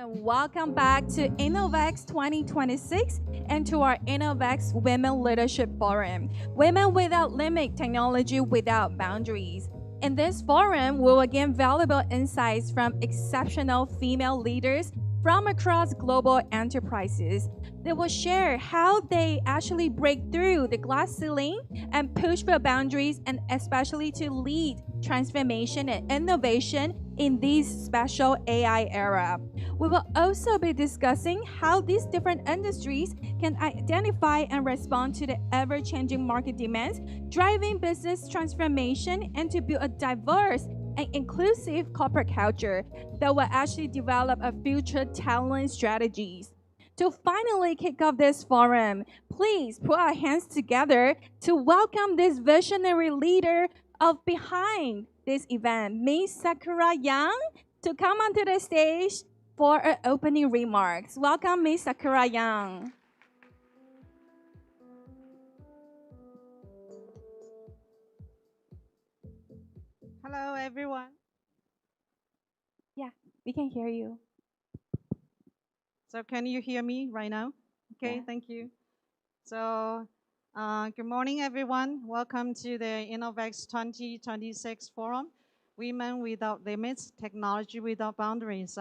everyone. Welcome back to InnoVEX 2026 and to our InnoVEX Women Leadership Forum. Women without limit, technology without boundaries. In this forum, we will gain valuable insights from exceptional female leaders from across global enterprises. They will share how they actually break through the glass ceiling and push for boundaries, and especially to lead transformation and innovation in this special AI era. We will also be discussing how these different industries can identify and respond to the ever-changing market demands, driving business transformation, and to build a diverse and inclusive corporate culture that will actually develop a future talent strategies. To finally kick off this forum, please put our hands together to welcome this visionary leader of behind this event, Miss Sakura Yang, to come onto the stage for her opening remarks. Welcome, Miss Sakura Yang. Hello, everyone. Yeah, we can hear you. So can you hear me right now? Okay, Yeah. thank you. So good morning, everyone. Welcome to the InnoVEX 2026 Forum, Women Without Limits, Technology Without Boundaries.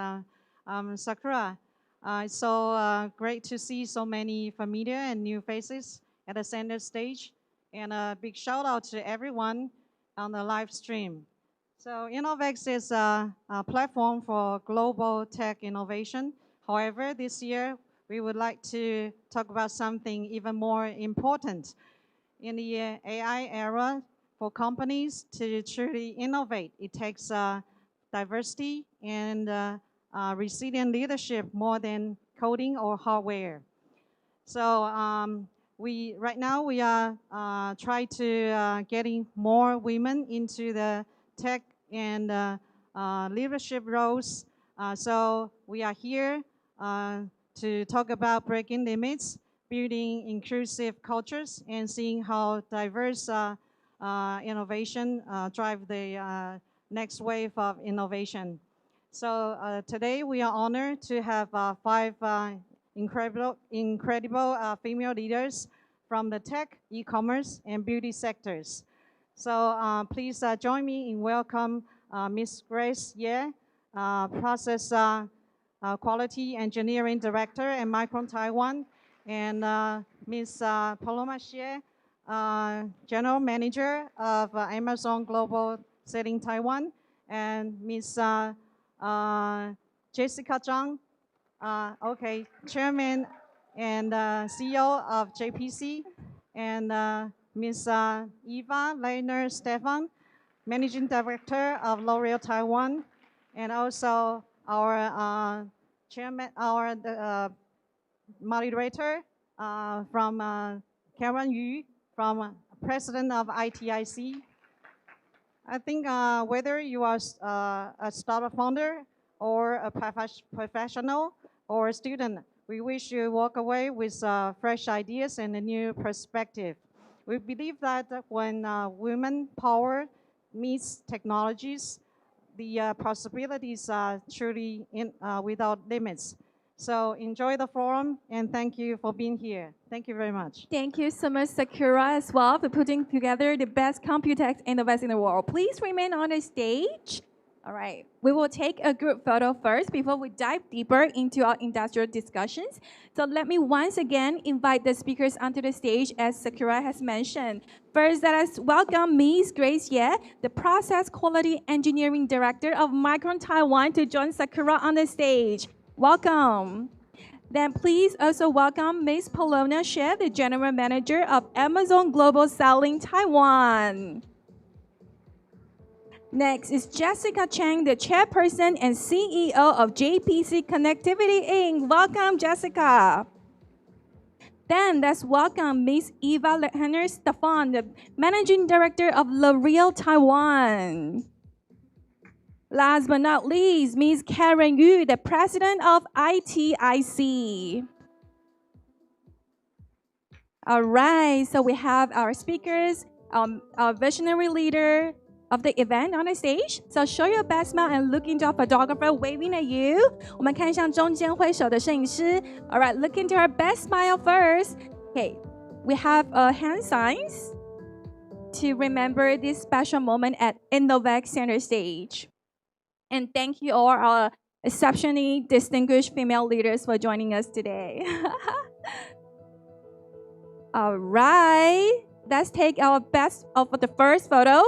Sakura, it's so great to see so many familiar and new faces at the center stage. And a big shout out to everyone on the live stream. So InnoVEX is a platform for global tech innovation. However, this year we would like to talk about something even more important. In the AI era, for companies to truly innovate, it takes diversity and resilient leadership more than coding or hardware. So right now we are trying to getting more women into the tech and leadership roles. So we are here to talk about breaking limits, building inclusive cultures, and seeing how diverse innovation drive the next wave of innovation. So today we are honored to have five incredible female leaders from the tech, e-commerce, and beauty sectors. So please join me in welcome Ms. Grace Hsieh, Process Quality Engineering Director at Micron Taiwan, and Ms. Paloma Hsieh, General Manager of Amazon Global Selling Taiwan, and Ms. Jessica Chang, Chairman and CEO of JPC, and Ms. Eva LEIHENER-STEFAN, Managing Director of L'Oreal Taiwan, and also our chairman, our moderator from Karen Yu, from President of ITIC. I think whether you are a startup founder or a professional or a student, we wish you walk away with fresh ideas and a new perspective. We believe that when women power meets technologies, the possibilities are truly without limits. So enjoy the forum, and thank you for being here. Thank you very much. Thank you so much, Sakura, as well, for putting together the best Computex innovators in the world. Please remain on the stage. All right, we will take a group photo first before we dive deeper into our industrial discussions. So let me once again invite the speakers onto the stage, as Sakura has mentioned. First, let us welcome Ms. Grace Hsieh, the Process Quality Engineering Director of Micron Taiwan, to join Sakura on the stage. Welcome. Then please also welcome Ms. Paloma Hsieh, the General Manager of Amazon Global Selling Taiwan. Next is Jessica Chang, the Chairperson and CEO of JPC Connectivity Inc. Welcome, Jessica. Then let's welcome Ms. Eva LEIHENER-STEFAN, the Managing Director of L'Oreal Taiwan. Last but not least, Ms. Karen Yu, the President of ITIC. All right, so we have our speakers, our visionary leader, of the event on the stage. So show your best smile and look into our photographer waving at you. 我们看向中间挥手的摄影师。All right, look into our best smile first. Okay, we have hand signs to remember this special moment at InnoVEX Center Stage. And thank you all our exceptionally distinguished female leaders for joining us today. All right, let's take our best of the first photo.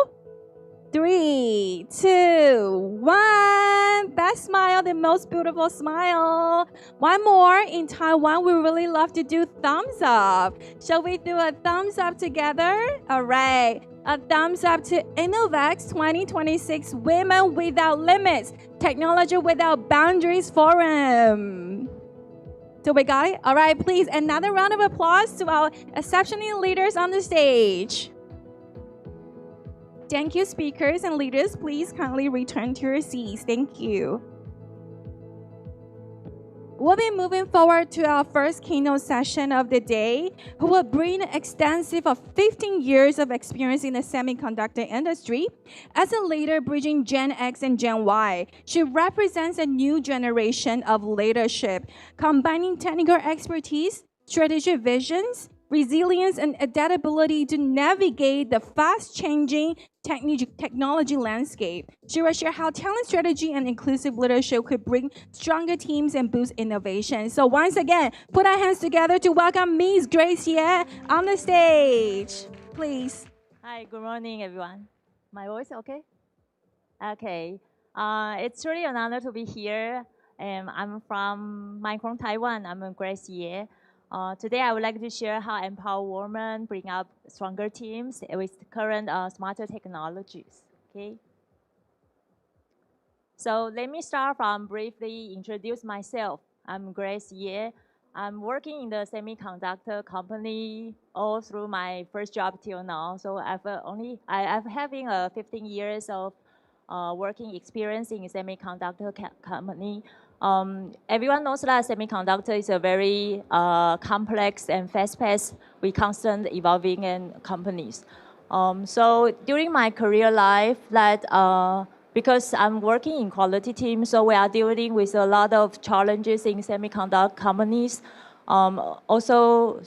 3, 2, 1. Best smile, the most beautiful smile. One more. In Taiwan, we really love to do thumbs up. Shall we do a thumbs up together? All right. A thumbs up to InnoVEX 2026 Women Without Limits, Technology Without Boundaries Forum. So we got it? All right, please, another round of applause to our exceptional leaders on the stage. Thank you, speakers and leaders. Please kindly return to your seats. Thank you. We'll be moving forward to our first keynote session of the day, who will bring an extensive of 15 years of experience in the semiconductor industry. As a leader bridging Gen X and Gen Y, she represents a new generation of leadership, combining technical expertise, strategic visions, resilience, and adaptability to navigate the fast-changing technology landscape. She will share how talent strategy and inclusive leadership could bring stronger teams and boost innovation. So once again, put our hands together to welcome Ms. Grace Hsieh on the stage. Please. Hi, good morning, everyone. My voice okay? Okay. It's really an honor to be here. I'm from Micron, Taiwan. I'm Grace Hsieh. Today, I would like to share how empower women bring up stronger teams with current smarter technologies. Okay. So let me start from briefly introduce myself. I'm Grace Hsieh. I'm working in the semiconductor company all through my first job till now. So I've having 15 years of working experience in semiconductor company. Everyone knows that semiconductor is a very complex and fast-paced, with constant evolving and companies. So during my career life, because I'm working in quality team, so we are dealing with a lot of challenges in semiconductor companies. Also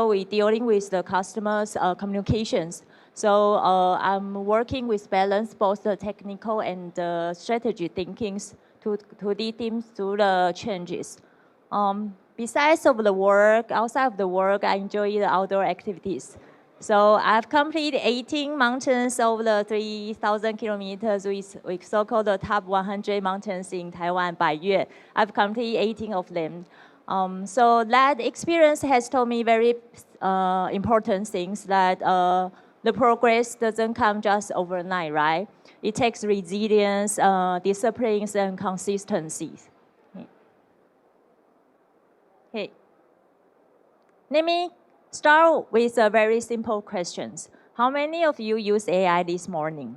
we dealing with the customers' communications. So I'm working with balance both the technical and the strategy thinkings to lead teams through the changes. Besides of the work, outside of the work, I enjoy the outdoor activities. So I've completed 18 mountains over the 3,000 kilometers with so-called the top 100 mountains in Taiwan by year. I've completed 18 of them. So that experience has taught me very important things that the progress doesn't come just overnight, right? It takes resilience, disciplines, and consistencies. Okay. Let me start with a very simple questions. How many of you use AI this morning?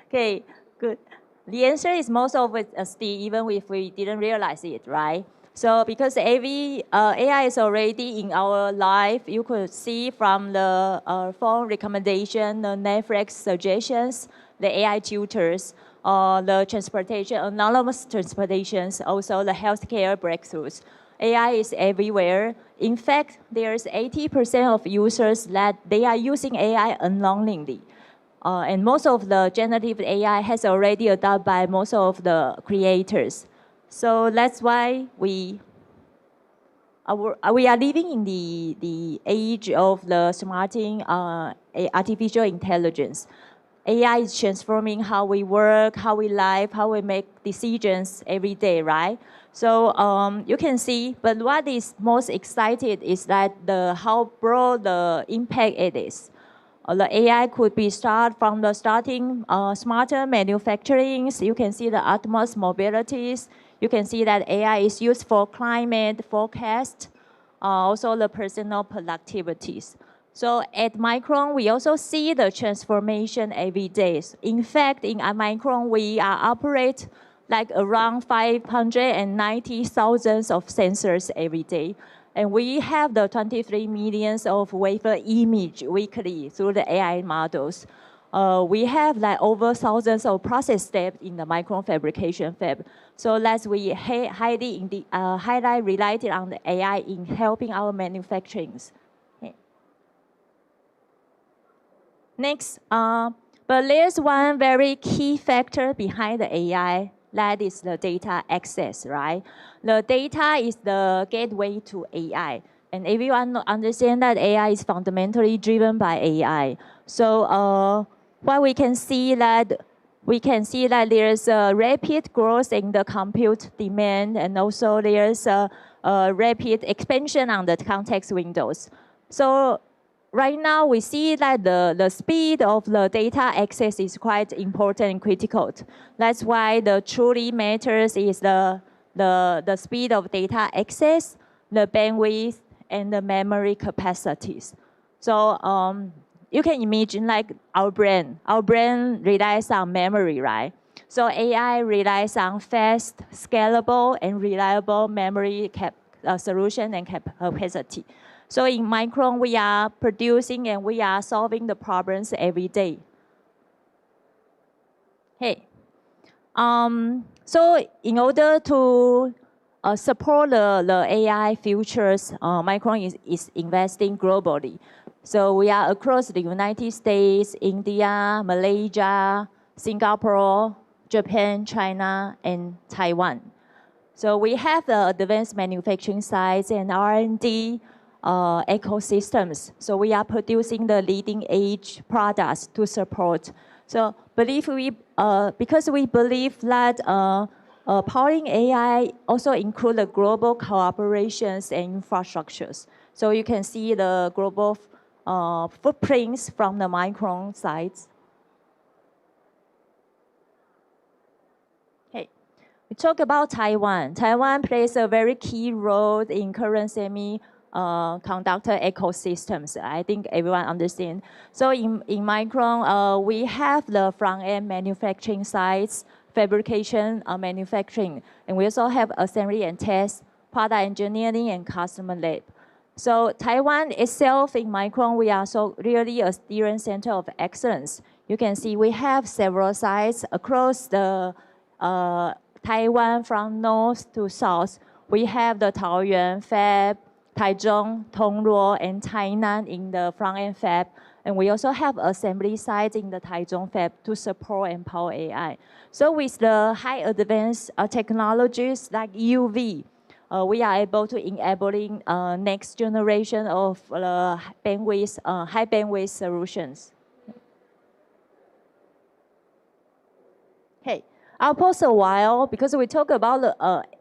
Okay, good. The answer is most of it still, even if we didn't realize it, right? So because AI is already in our life, you could see from the phone recommendation, the Netflix suggestions, the AI tutors, the transportation, anonymous transportations, also the healthcare breakthroughs. AI is everywhere. In fact, there's 80% of users that they are using AI unknowingly. And most of the generative AI has already adopted by most of the creators. So that's why we are living in the age of the smarting artificial intelligence. AI is transforming how we work, how we live, how we make decisions every day, right? So you can see, but what is most excited is that how broad the impact it is. The AI could be from the starting smarter manufacturing. So you can see the autonomous mobilities. You can see that AI is used for climate forecast, also the personal productivities. So at Micron, we also see the transformation every day. In fact, in Micron, we operate like around 590,000 of sensors every day. And we have the 23 millions of wafer image weekly through the AI models. We have like over thousands of process steps in the Micron fabrication fab. So that's we highlight related on the AI in helping our manufacturing. Okay. Next, but there's one very key factor behind the AI, that is the data access, right? The data is the gateway to AI. And everyone understands that AI is fundamentally driven by AI. So what we can see that there's a rapid growth in the compute demand, and also there's a rapid expansion on the context windows. So right now, we see that the speed of the data access is quite important and critical. That's why the truly matters is the speed of data access, the bandwidth, and the memory capacities. So you can imagine like our brain relies on memory, right? So AI relies on fast, scalable, and reliable memory solution and capacity. So in Micron, we are producing and we are solving the problems every day. Hey, so in order to support the AI futures, Micron is investing globally. So we are across the United States, India, Malaysia, Singapore, Japan, China, and Taiwan. So we have the advanced manufacturing sites and R&D ecosystems. So we are producing the leading edge products to support. So because we believe that powering AI also include the global collaborations and infrastructures. So you can see the global footprints from the Micron sites. Okay, we talk about Taiwan. Taiwan plays a very key role in current semiconductor ecosystems. I think everyone understands. So in Micron, we have the front-end manufacturing sites, fabrication, manufacturing, and we also have assembly and test, product engineering, and customer lab. So Taiwan itself, in Micron, we are so really a steering center of excellence. You can see we have several sites across the Taiwan from north to south. We have the Taoyuan fab, Taichung, Tongluo, and Tainan in the front-end fab. And we also have assembly sites in the Taichung fab to support and power AI. So with the high advanced technologies like UV, we are able to enabling next generation of high bandwidth solutions. Okay, I'll pause a while because we talk about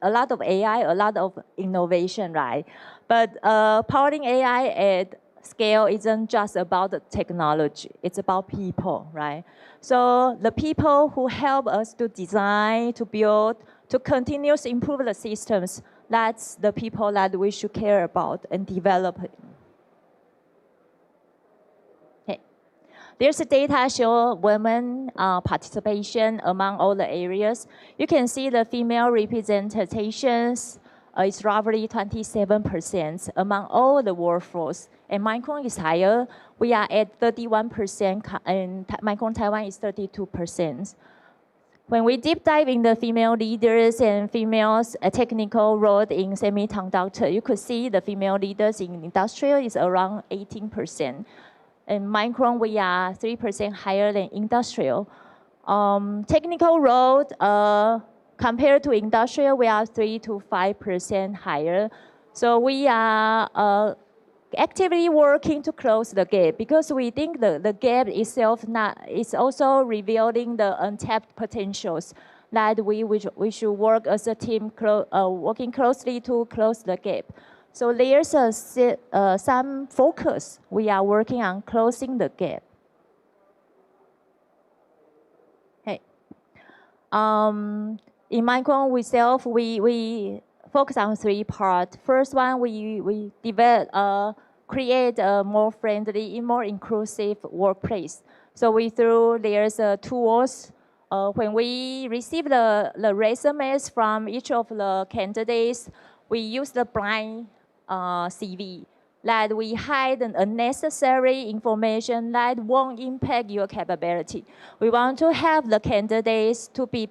a lot of AI, a lot of innovation, right? But powering AI at scale isn't just about the technology, it's about people, right? So the people who help us to design, to build, to continuously improve the systems, that's the people that we should care about and develop. Okay. There's a data show women participation among all the areas. You can see the female representations is roughly 27% among all the workforce. And Micron is higher. We are at 31%, and Micron Taiwan is 32%. When we deep dive in the female leaders and females' technical role in semiconductor, you could see the female leaders in industrial is around 18%. In Micron, we are 3% higher than industrial. Technical role, compared to industrial, we are 3 to 5% higher. So we are actively working to close the gap because we think the gap itself is also revealing the untapped potentials that we should work as a team working closely to close the gap. So there's some focus. We are working on closing the gap. Hey. In Micron itself, we focus on 3 parts. First one, we develop, create a more friendly, more inclusive workplace. So there's tools. When we receive the resumes from each of the candidates, we use the blind CV, that we hide unnecessary information that won't impact your capability. We want to have the candidates to be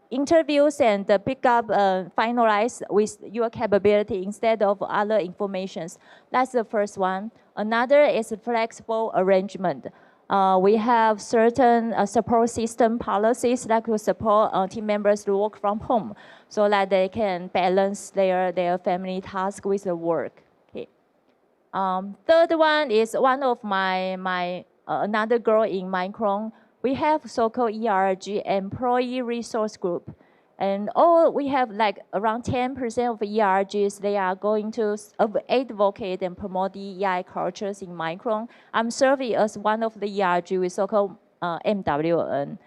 interviews and pick up, finalize with your capability instead of other informations. That's the first one. Another is flexible arrangement. We have certain support system policies that will support team members to work from home so that they can balance their family task with the work. Okay. Third one is one of my another girl in Micron. We have so-called ERG, Employee Resource Group. And we have like around 10% of ERGs, they are going to advocate and promote DEI cultures in Micron. I'm serving as one of the ERG with so-called MWN,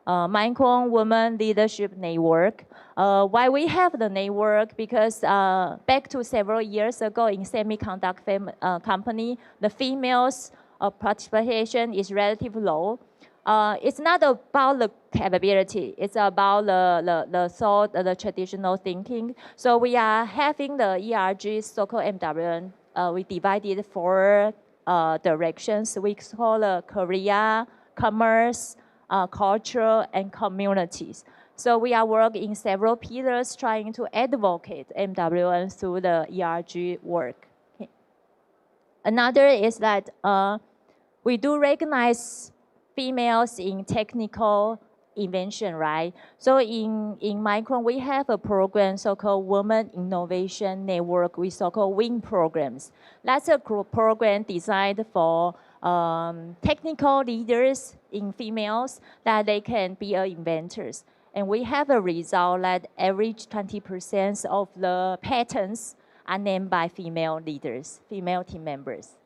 Micron Women Leadership Network. Why we have the network? Because back to several years ago in semiconductor company, the females participation is relatively low. It's not about the capability. It's about the thought, the traditional thinking. So we are having the ERG, so-called MWN. We divided 4 directions. We call career, commerce, culture, and communities. So we are working in several pillars trying to advocate MWN through the ERG work. Okay. Another is that we do recognize females in technical invention, right? So in Micron, we have a program so-called Women Innovation Network with so-called WIN programs. That's a program designed for technical leaders in females that they can be inventors. And we have a result that average 20% of the patents are named by female leaders, female team members.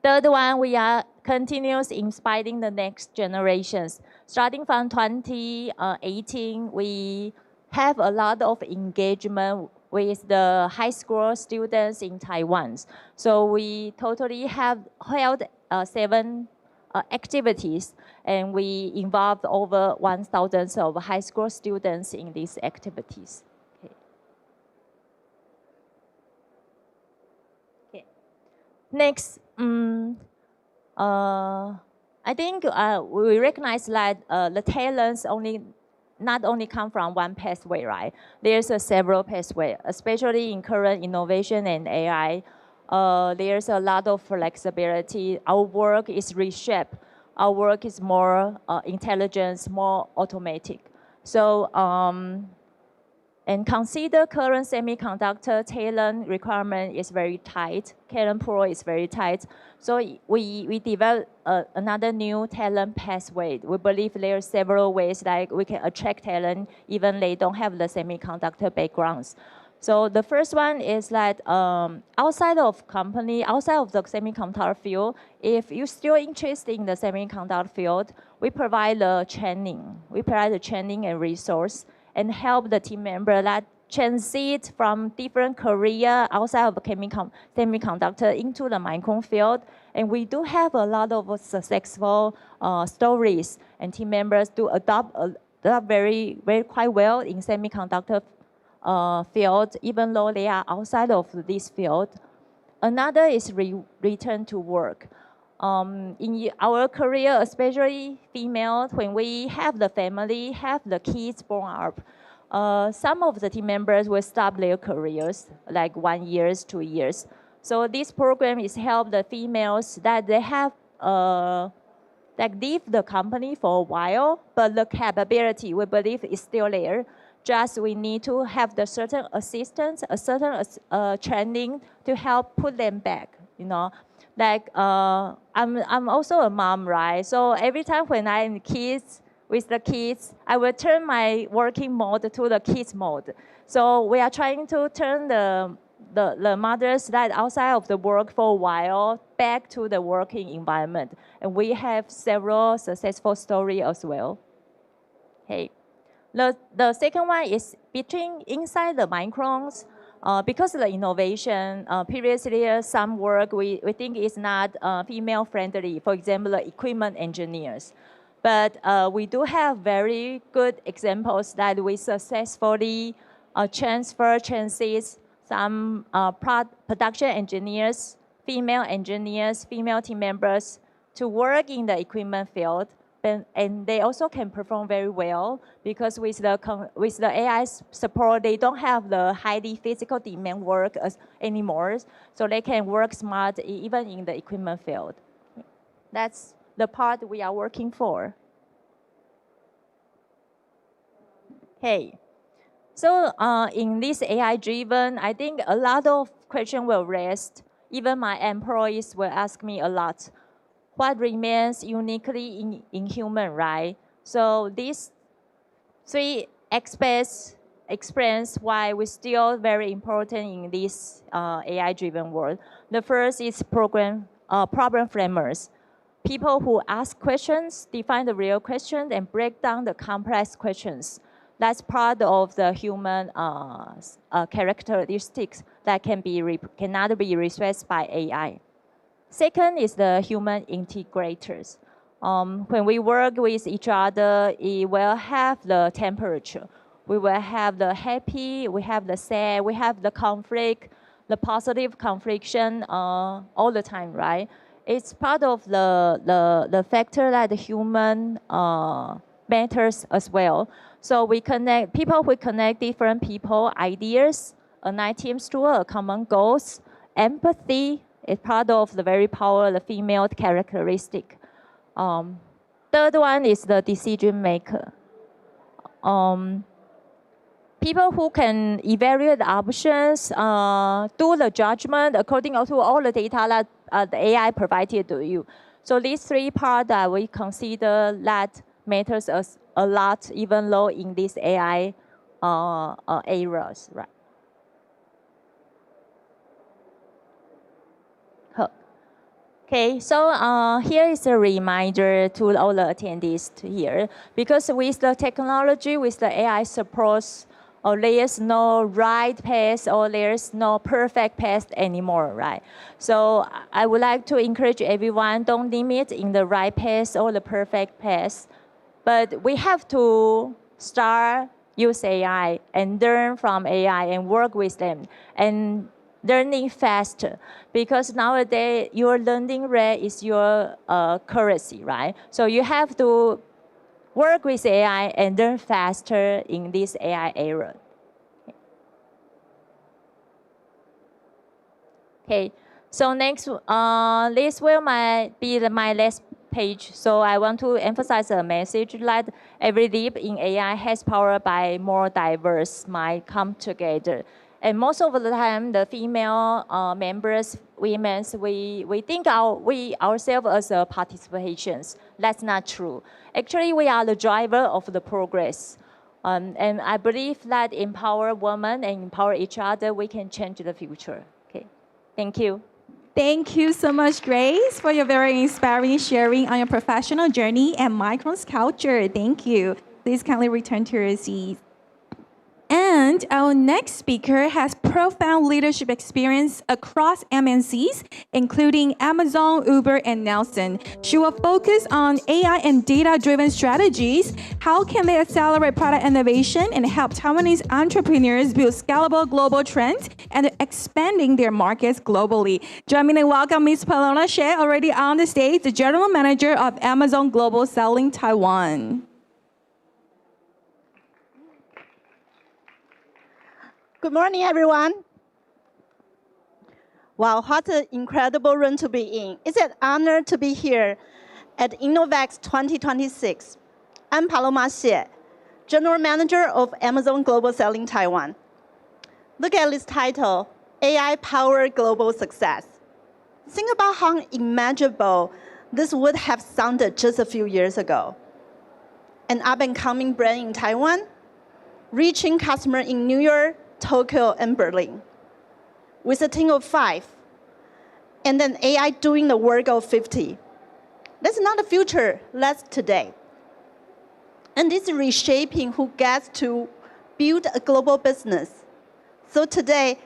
Third one, we are continuous inspiring the next generations. Starting from 2018, we have a lot of engagement with the high school students in Taiwan. So we totally have held 7 activities, and we involved over 1,000 of high school students in these activities. Okay. Okay. Next, I think we recognize that the talents not only come from one pathway, right? There's several pathways, especially in current innovation and AI. There's a lot of flexibility. Our work is reshaped. Our work is more intelligent, more automatic. So, and consider current semiconductor talent requirement is very tight. Talent pool is very tight. So we developed another new talent pathway. We believe there are several ways that we can attract talent even they don't have the semiconductor backgrounds. So the first one is that outside of company, outside of the semiconductor field, if you're still interested in the semiconductor field, we provide the training. We provide the training and resource and help the team member that transit from different career outside of semiconductor into the Micron field. And we do have a lot of successful stories, and team members do adopt very quite well in semiconductor field, even though they are outside of this field. Another is return to work. In our career, especially female, when we have the family, have the kids born up, some of the team members will stop their careers, like 1 year, 2 years. So this program is help the females that they have that leave the company for a while, but the capability we believe is still there. Just we need to have the certain assistance, a certain training to help put them back, you know. Like I'm also a mom, right? So every time when I'm with the kids, I will turn my working mode to the kids mode. So we are trying to turn the mothers that outside of the work for a while back to the working environment. And we have several successful stories as well. Okay. The second one is inside the Microns. Because of the innovation, previously some work we think is not female friendly. For example, the equipment engineers. But we do have very good examples that we successfully transit some production engineers, female team members to work in the equipment field. And they also can perform very well because with the AI support, they don't have the highly physical demand work anymore. So they can work smart even in the equipment field. That's the part we are working for. Okay. So in this AI-driven, I think a lot of questions will raised. Even my employees will ask me a lot. What remains uniquely in human, right? So these three aspects explains why we're still very important in this AI-driven world. The first is problem framers. People who ask questions, define the real questions, and break down the complex questions. That's part of the human characteristics that cannot be replaced by AI. Second is the human integrators. When we work with each other, it will have the temperature. We will have the happy, we have the sad, we have the conflict, the positive confliction all the time, right? It's part of the factor that the human matters as well. So we connect, people who connect different people, ideas, unite teams toward a common goals, empathy, is part of the very powerful female characteristic. Third one is the decision maker. People who can evaluate the options, do the judgment according to all the data that the AI provided to you. So these three parts that we consider that matters us a lot, even though in these AI eras, right? Okay, so here is a reminder to all the attendees here. Because with the technology, with the AI supports, there's no right path or there's no perfect path anymore, right? So I would like to encourage everyone, don't limit in the right path or the perfect path. But we have to start use AI and learn from AI and work with them. And learning faster, because nowadays your learning rate is your currency, right? So you have to work with AI and learn faster in this AI era. Okay, so next, this will be my last page. So I want to emphasize a message that every leap in AI has power by more diverse mind come together. And most of the time, the female members, women, we think we ourselves as participations. That's not true. Actually, we are the driver of the progress. And I believe that empower women and empower each other, we can change the future. Okay, thank you. Thank you so much, Grace, for your very inspiring sharing on your professional journey and Micron's culture. Thank you. Please kindly return to your seats. And our next speaker has profound leadership experience across MNCs, including Amazon, Uber, and Nelson. She will focus on AI and data-driven strategies. How can they accelerate product innovation and help Taiwanese entrepreneurs build scalable global trends and expanding their markets globally? Join me and welcome Ms. Paloma Hsieh, already on the stage, the General Manager of Amazon Global Selling Taiwan. Good morning, everyone. Wow, what an incredible room to be in. It's an honor to be here at InnoVEX 2026. I'm Paloma Hsieh, General Manager of Amazon Global Selling Taiwan. Look at this title, AI-Powered Global Success. Think about how unimaginable this would have sounded just a few years ago. An up-and-coming brand in Taiwan, reaching customers in New York, Tokyo, and Berlin, with a team of 5, and then AI doing the work of 50. That's not the future, that's today. And this is reshaping who gets to build a global business. So today,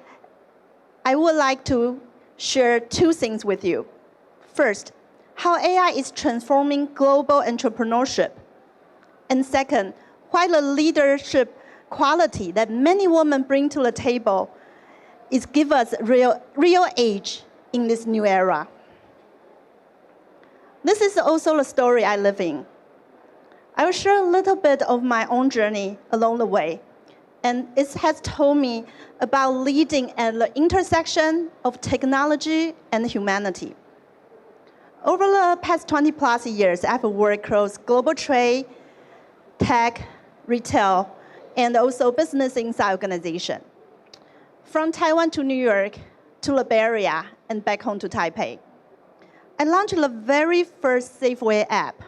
I would like to share 2 things with you. First, how AI is transforming global entrepreneurship. And second, why the leadership quality that many women bring to the table is give us real edge in this new era. This is also the story I live in. I will share a little bit of my own journey along the way, and it has told me about leading at the intersection of technology and humanity. Over the past 20 plus years, I've worked across global trade, tech, retail, and also business inside organization. From Taiwan to New York, to the Bay Area, and back home to Taipei. I launched the very first Safeway app,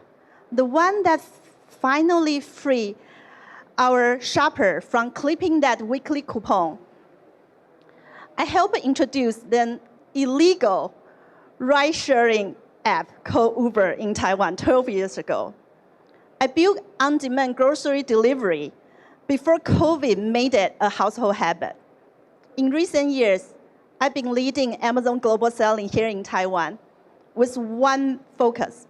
the one that finally freed our shopper from clipping that weekly coupon. I helped introduce the illegal ride-sharing app called Uber in Taiwan 12 years ago. I built on-demand grocery delivery before COVID made it a household habit. In recent years, I've been leading Amazon Global Selling here in Taiwan with one focus: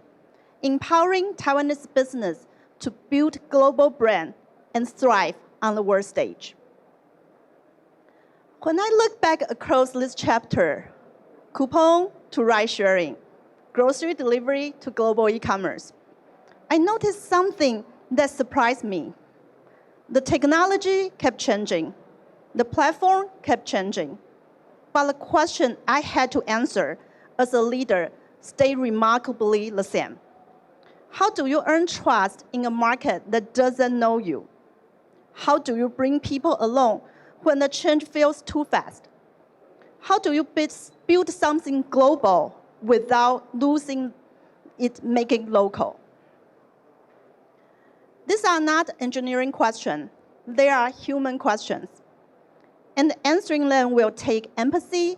empowering Taiwanese business to build global brand and thrive on the world stage. When I look back across this chapter, coupon to ride sharing, grocery delivery to global e-commerce, I noticed something that surprised me. The technology kept changing. The platform kept changing. But the question I had to answer as a leader stayed remarkably the same. How do you earn trust in a market that doesn't know you? How do you bring people along when the change feels too fast? How do you build something global without losing it, making local? These are not engineering questions. They are human questions. And answering them will take empathy,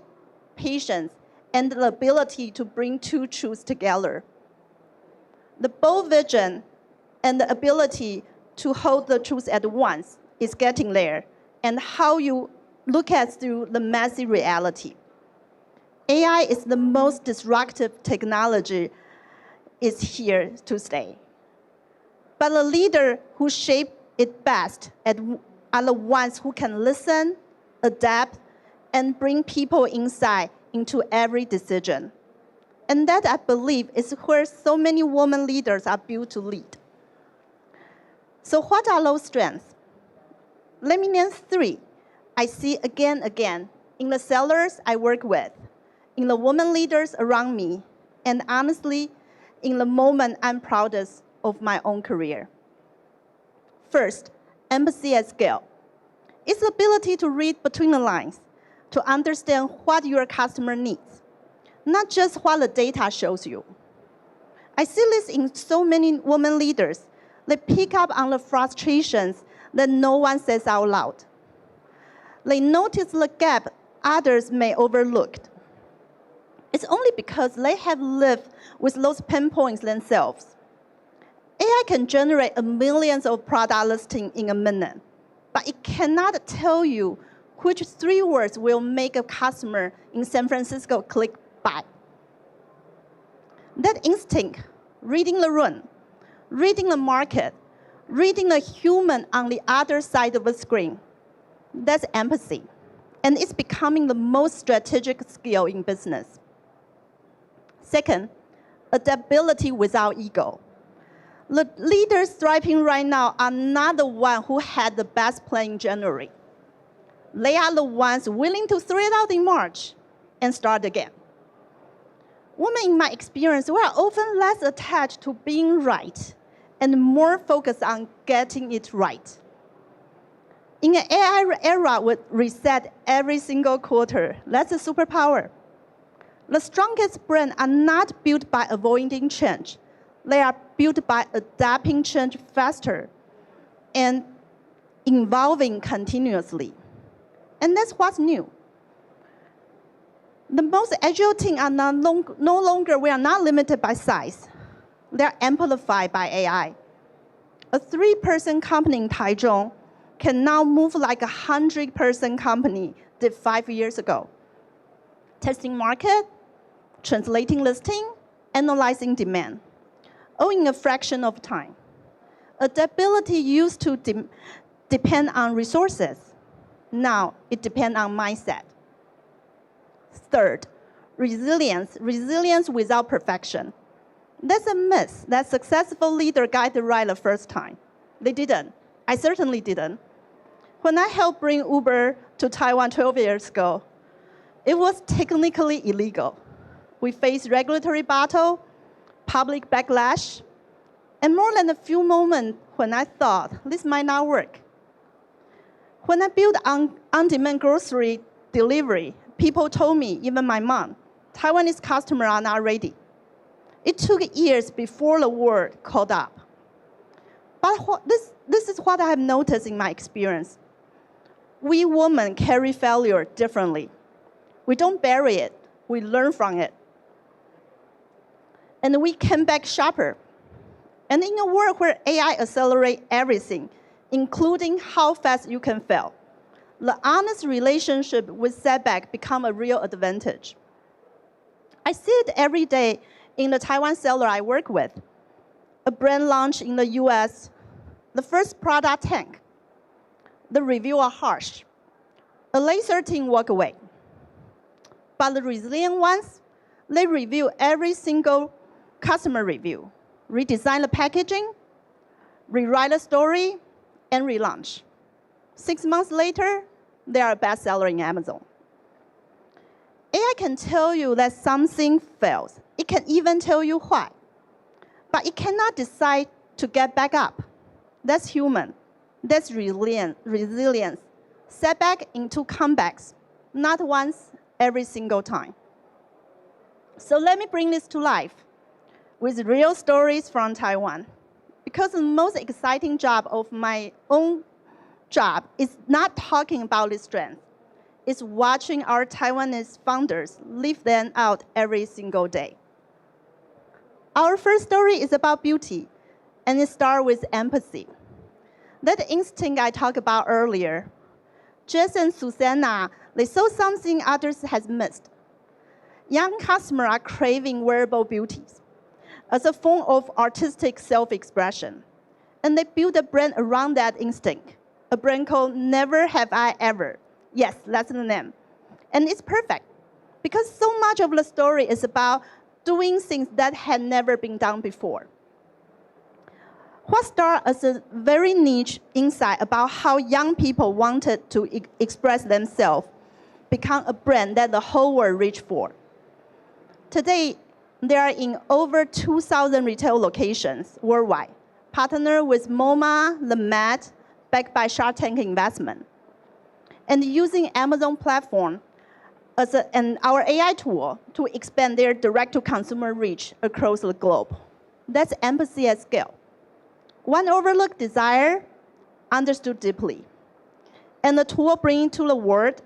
patience, and the ability to bring two truths together. The bold vision and the ability to hold the truth at once is getting there, and how you look at through the messy reality. AI is the most disruptive technology, is here to stay. But the leader who shape it best are the ones who can listen, adapt, and bring people inside into every decision. And that, I believe, is where so many women leaders are built to lead. So what are those strengths? Let me name 3 I see again in the sellers I work with, in the women leaders around me, and honestly, in the moment I'm proudest of my own career. First, empathy at scale. It's the ability to read between the lines, to understand what your customer needs, not just what the data shows you. I see this in so many women leaders. They pick up on the frustrations that no one says out loud. They notice the gap others may overlook. It's only because they have lived with those pain points themselves. AI can generate millions of product listings in a minute, but it cannot tell you which 3 words will make a customer in San Francisco click buy. That instinct, reading the room, reading the market, reading the human on the other side of the screen, that's empathy. And it's becoming the most strategic skill in business. Second, adaptability without ego. The leaders thriving right now are not the ones who had the best plan in January. They are the ones willing to throw it out in March and start again. Women, in my experience, we are often less attached to being right and more focused on getting it right. In an AI era with reset every single quarter, that's a superpower. The strongest brands are not built by avoiding change. They are built by adapting change faster and evolving continuously. And that's what's new. The most agile teams are no longer, we are not limited by size. They are amplified by AI. A 3-person company in Taichung can now move like a 100-person company did 5 years ago. Testing market, translating listing, analyzing demand, all in a fraction of time. Adaptability used to depend on resources. Now it depends on mindset. Third, resilience. Resilience without perfection. That's a myth that successful leaders got it right the first time. They didn't. I certainly didn't. When I helped bring Uber to Taiwan 12 years ago, it was technically illegal. We faced regulatory battle, public backlash, and more than a few moments when I thought this might not work. When I built on-demand grocery delivery, people told me, even my mom, Taiwanese customers are not ready. It took years before the world caught up. But this is what I have noticed in my experience. We women carry failure differently. We don't bury it, we learn from it. And we came back sharper. And in a world where AI accelerates everything, including how fast you can fail, the honest relationship with setback become a real advantage. I see it every day in the Taiwan seller I work with. A brand launch in the US, the first product tank. The reviews are harsh. A laser team walk away. But the resilient ones, they review every single customer review, redesign the packaging, rewrite the story, and relaunch. 6 months later, they are a bestseller in Amazon. AI can tell you that something fails. It can even tell you why. But it cannot decide to get back up. That's human. That's resilience. Setback into comebacks, not once, every single time. So let me bring this to life with real stories from Taiwan. Because the most exciting job of my own job is not talking about this strength. It's watching our Taiwanese founders live them out every single day. Our first story is about beauty, and it starts with empathy. That instinct I talked about earlier. Jess and Susanna, they saw something others has missed. Young customers are craving wearable beauties as a form of artistic self-expression. And they built a brand around that instinct, a brand called Never Have I Ever. Yes, that's the name. And it's perfect, because so much of the story is about doing things that had never been done before. What started as a very niche insight about how young people wanted to express themselves became a brand that the whole world reached for. Today, they are in over 2,000 retail locations worldwide, partner with MoMA, the Met, backed by Shark Tank investment, and using Amazon platform and our AI tool to expand their direct-to-consumer reach across the globe. That's empathy at scale. One overlooked desire, understood deeply. And the tool bringing to the world,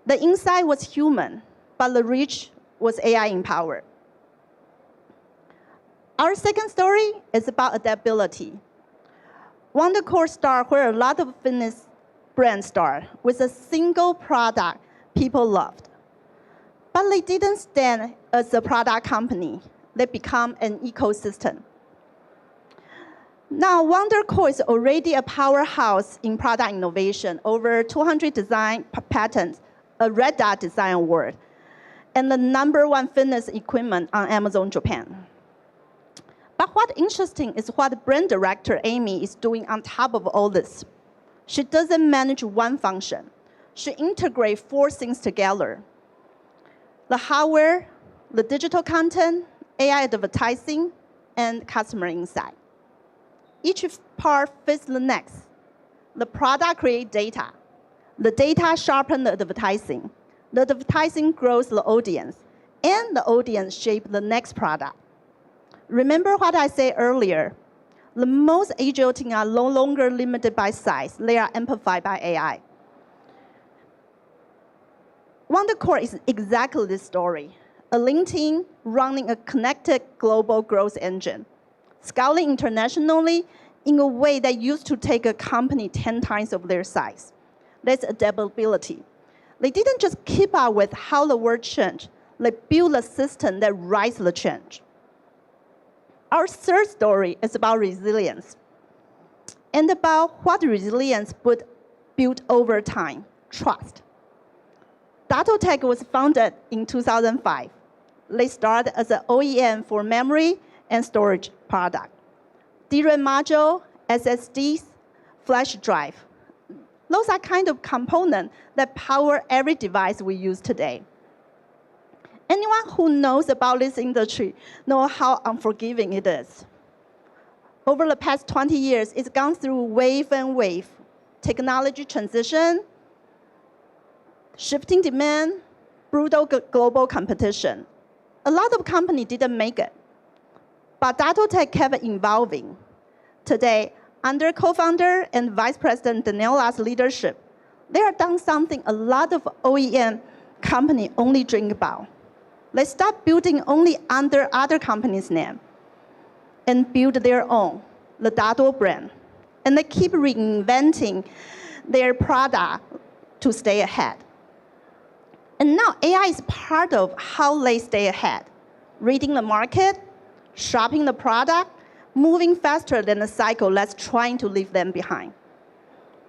the insight was human, but the reach was AI empowered. Our second story is about adaptability. WonderCore started where a lot of fitness brands start, with a single product people loved. But they didn't stand as a product company. They become an ecosystem. Now, WonderCore is already a powerhouse in product innovation, over 200 design patents, a Red Dot Design Award, and the #1 fitness equipment on Amazon Japan. But what's interesting is what brand director Amy is doing on top of all this. She doesn't manage one function. She integrates 4 things together: the hardware, the digital content, AI advertising, and customer insight. Each part fits the next. The product creates data. The data sharpens the advertising. The advertising grows the audience. And the audience shapes the next product. Remember what I said earlier. The most agile things are no longer limited by size. They are amplified by AI. WonderCore is exactly this story. A lean team running a connected global growth engine, scaling internationally in a way that used to take a company 10 times of their size. That's adaptability. They didn't just keep up with how the world changed. They build a system that rides the change. Our third story is about resilience and about what resilience would build over time, trust. Dataltech was founded in 2005. They started as an OEM for memory and storage product. DRAM module, SSDs, flash drive. Those are kind of components that power every device we use today. Anyone who knows about this industry knows how unforgiving it is. Over the past 20 years, it's gone through wave and wave. Technology transition, shifting demand, brutal global competition. A lot of companies didn't make it, but Dataltech kept evolving. Today, under co-founder and Vice President Daniela's leadership, they have done something a lot of OEM companies only dream about. They start building only under other companies' name and build their own, the Dato brand. And they keep reinventing their product to stay ahead. And now AI is part of how they stay ahead, reading the market, shopping the product, moving faster than the cycle that's trying to leave them behind.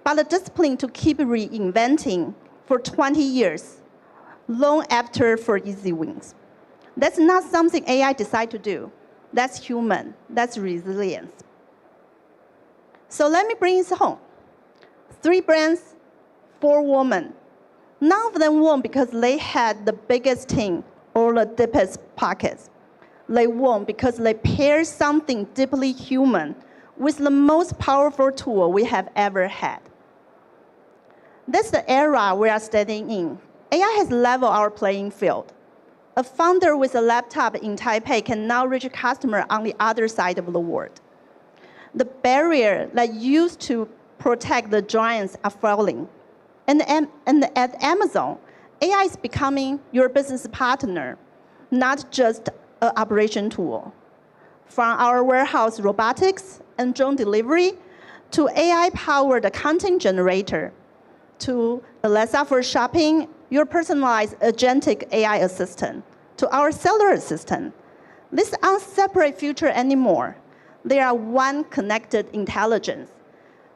But the discipline to keep reinventing for 20 years, long after for easy wins. That's not something AI decided to do. That's human. That's resilience. So let me bring this home. 3 brands, 4 women. None of them won because they had the biggest team or the deepest pockets. They won because they paired something deeply human with the most powerful tool we have ever had. That's the era we are standing in. AI has leveled our playing field. A founder with a laptop in Taipei can now reach a customer on the other side of the world. The barrier that used to protect the giants are falling. And at Amazon, AI is becoming your business partner, not just an operation tool. From our warehouse robotics and drone delivery to AI-powered content generator, to Alexa for shopping, your personalized agentic AI assistant, to our seller assistant. This aren't separate future anymore. They are one connected intelligence,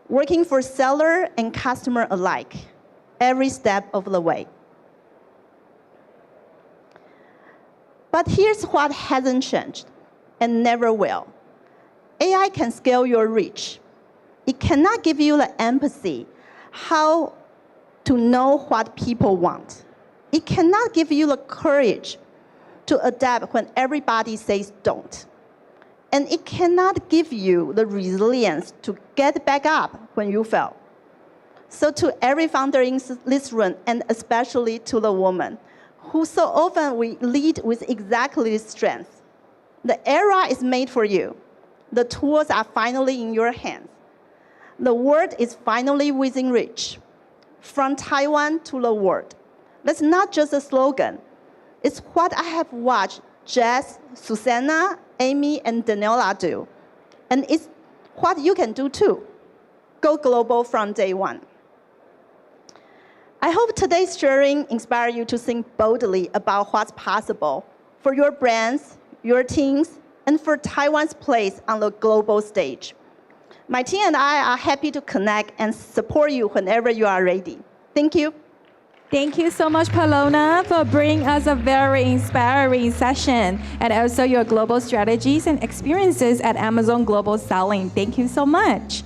working for seller and customer alike, every step of the way. But here's what hasn't changed and never will. AI can scale your reach. It cannot give you the empathy, how to know what people want. It cannot give you the courage to adapt when everybody says don't. And it cannot give you the resilience to get back up when you fail. So to every founder in this room, and especially to the woman, who so often we lead with exactly this strength, the era is made for you. The tools are finally in your hands. The world is finally within reach. From Taiwan to the world. That's not just a slogan. It's what I have watched Jess, Susanna, Amy, and Daniela do. And it's what you can do too. Go global from day one. I hope today's sharing inspires you to think boldly about what's possible for your brands, your teams, and for Taiwan's place on the global stage. My team and I are happy to connect and support you whenever you are ready. Thank you. Thank you so much, Paloma, for bringing us a very inspiring session and also your global strategies and experiences at Amazon Global Selling. Thank you so much.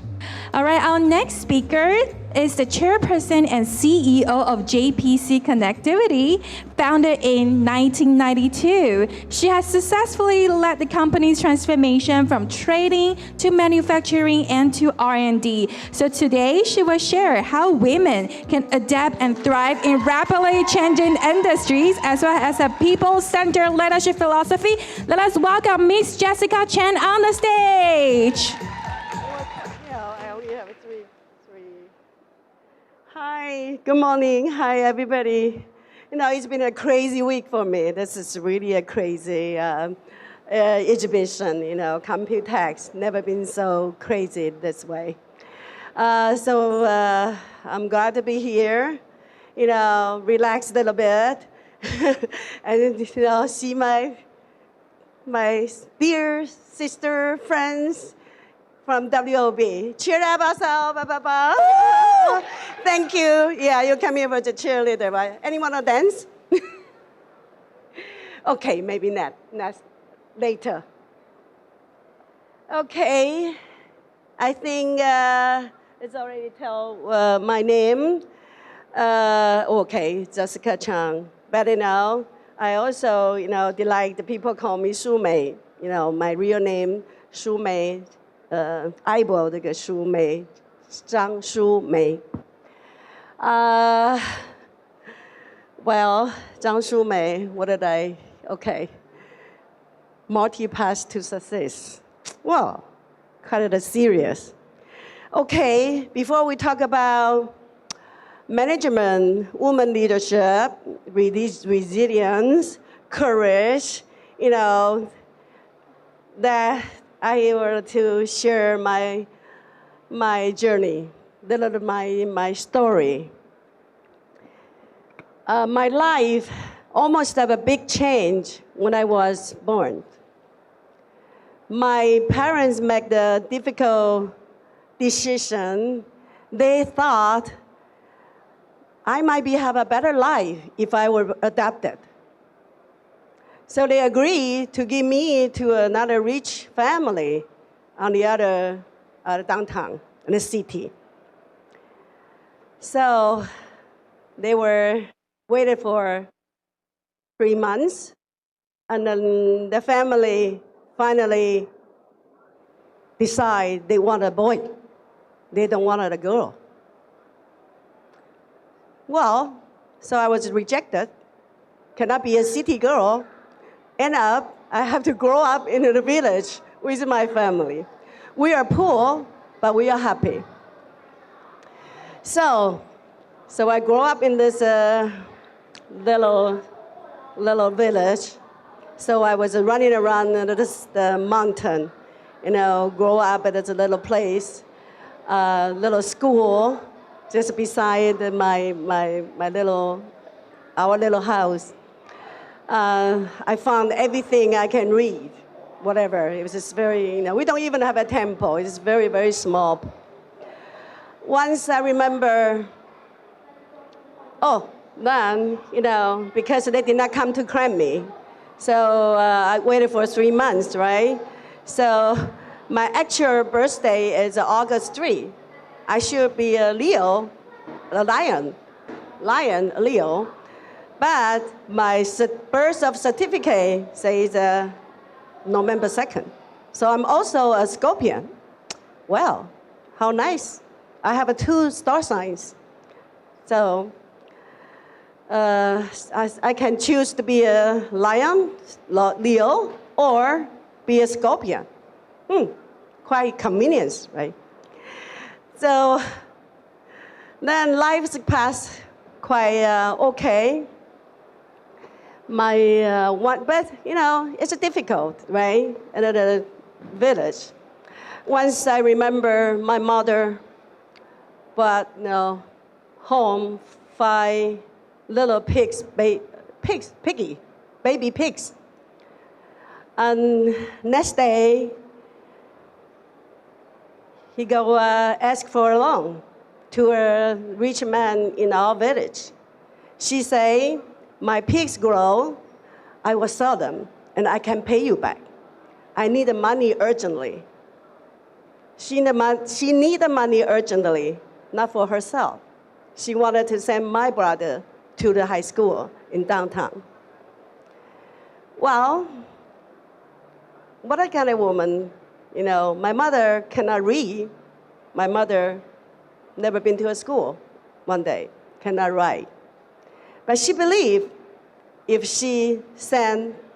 All right, our next speaker is the chairperson and CEO of JPC Connectivity, founded in 1992. She has successfully led the company's transformation from trading to manufacturing and to R&D. So today, she will share how women can adapt and thrive in rapidly changing industries, as well as a people-centered leadership philosophy. Let us welcome Miss Jessica Chang on the stage. Hi, good morning. Hi, everybody. You know, it's been a crazy week for me. This is really a crazy exhibition, you know, Computex. Never been so crazy this way. I'm glad to be here, you know, relax a little bit, and see my dear sister, friends from WOB. Cheer up ourselves, ba, ba, ba. Thank you. Yeah, you come here for the cheerleader, right? Anyone want to dance? Okay, maybe not. Later. Okay, I think it's already tell my name. Okay, Jessica Chang. But I also delight the people call me Shu Mei. My real name Shu Mei. 爱博这个淑梅，张淑梅。Well, 张淑梅, what did I? Okay. Multi-path to success. Well, kind of serious. Okay, before we talk about management, woman leadership, resilience, courage, that I want to share my journey, my story. My life almost have a big change when I was born. My parents made the difficult decision. They thought I might have a better life if I were adopted. So they agreed to give me to another rich family on the other downtown in the city. So they were waited for 3 months, and then the family finally decide they want a boy. They don't want a girl. Well, so I was rejected. Cannot be a city girl. End up, I have to grow up in the village with my family. We are poor, but we are happy. So I grew up in this little village. So I was running around the mountain, grow up at this little place, little school, just beside our little house. I found everything I can read, whatever. It was just very, we don't even have a temple. It's very, very small. Once I remember, then, because they did not come to claim me. So I waited for 3 months, right? So my actual birthday is August 3. I should be a Leo, a lion, Leo. But my birth certificate says November 2nd. So I'm also a Scorpion. Well, how nice. I have 2 star signs. So I can choose to be a lion, Leo, or be a Scorpion. Quite convenience, right? So then life passed quite okay. But it's difficult, right? Another village. Once I remember my mother brought home 5 little baby pigs. And next day, he go ask for a loan to a rich man in our village. She say, my pigs grow, I will sell them, and I can pay you back. I need the money urgently. She need the money urgently, not for herself. She wanted to send my brother to the high school in downtown. Well, what a kind of woman, my mother cannot read. My mother never been to a school one day, cannot write. But she believed if she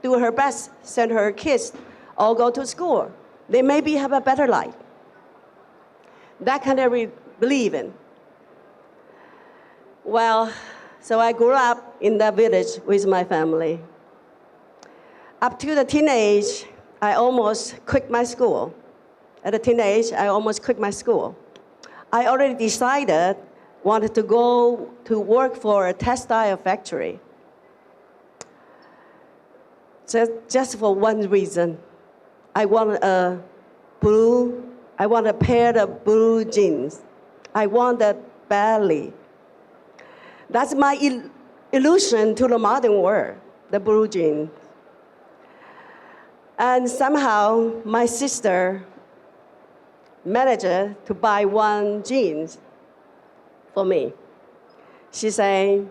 do her best, send her kids all go to school, they maybe have a better life. That kind of believe in. Well, so I grew up in that village with my family. Up to the teenage, I almost quit my school. At the teenage, I almost quit my school. I already decided wanted to go to work for a textile factory. just for one reason. I want a pair of blue jeans. I want that badly. That's my illusion to the modern world, the blue jeans. And somehow my sister managed to buy one jeans for me. She said,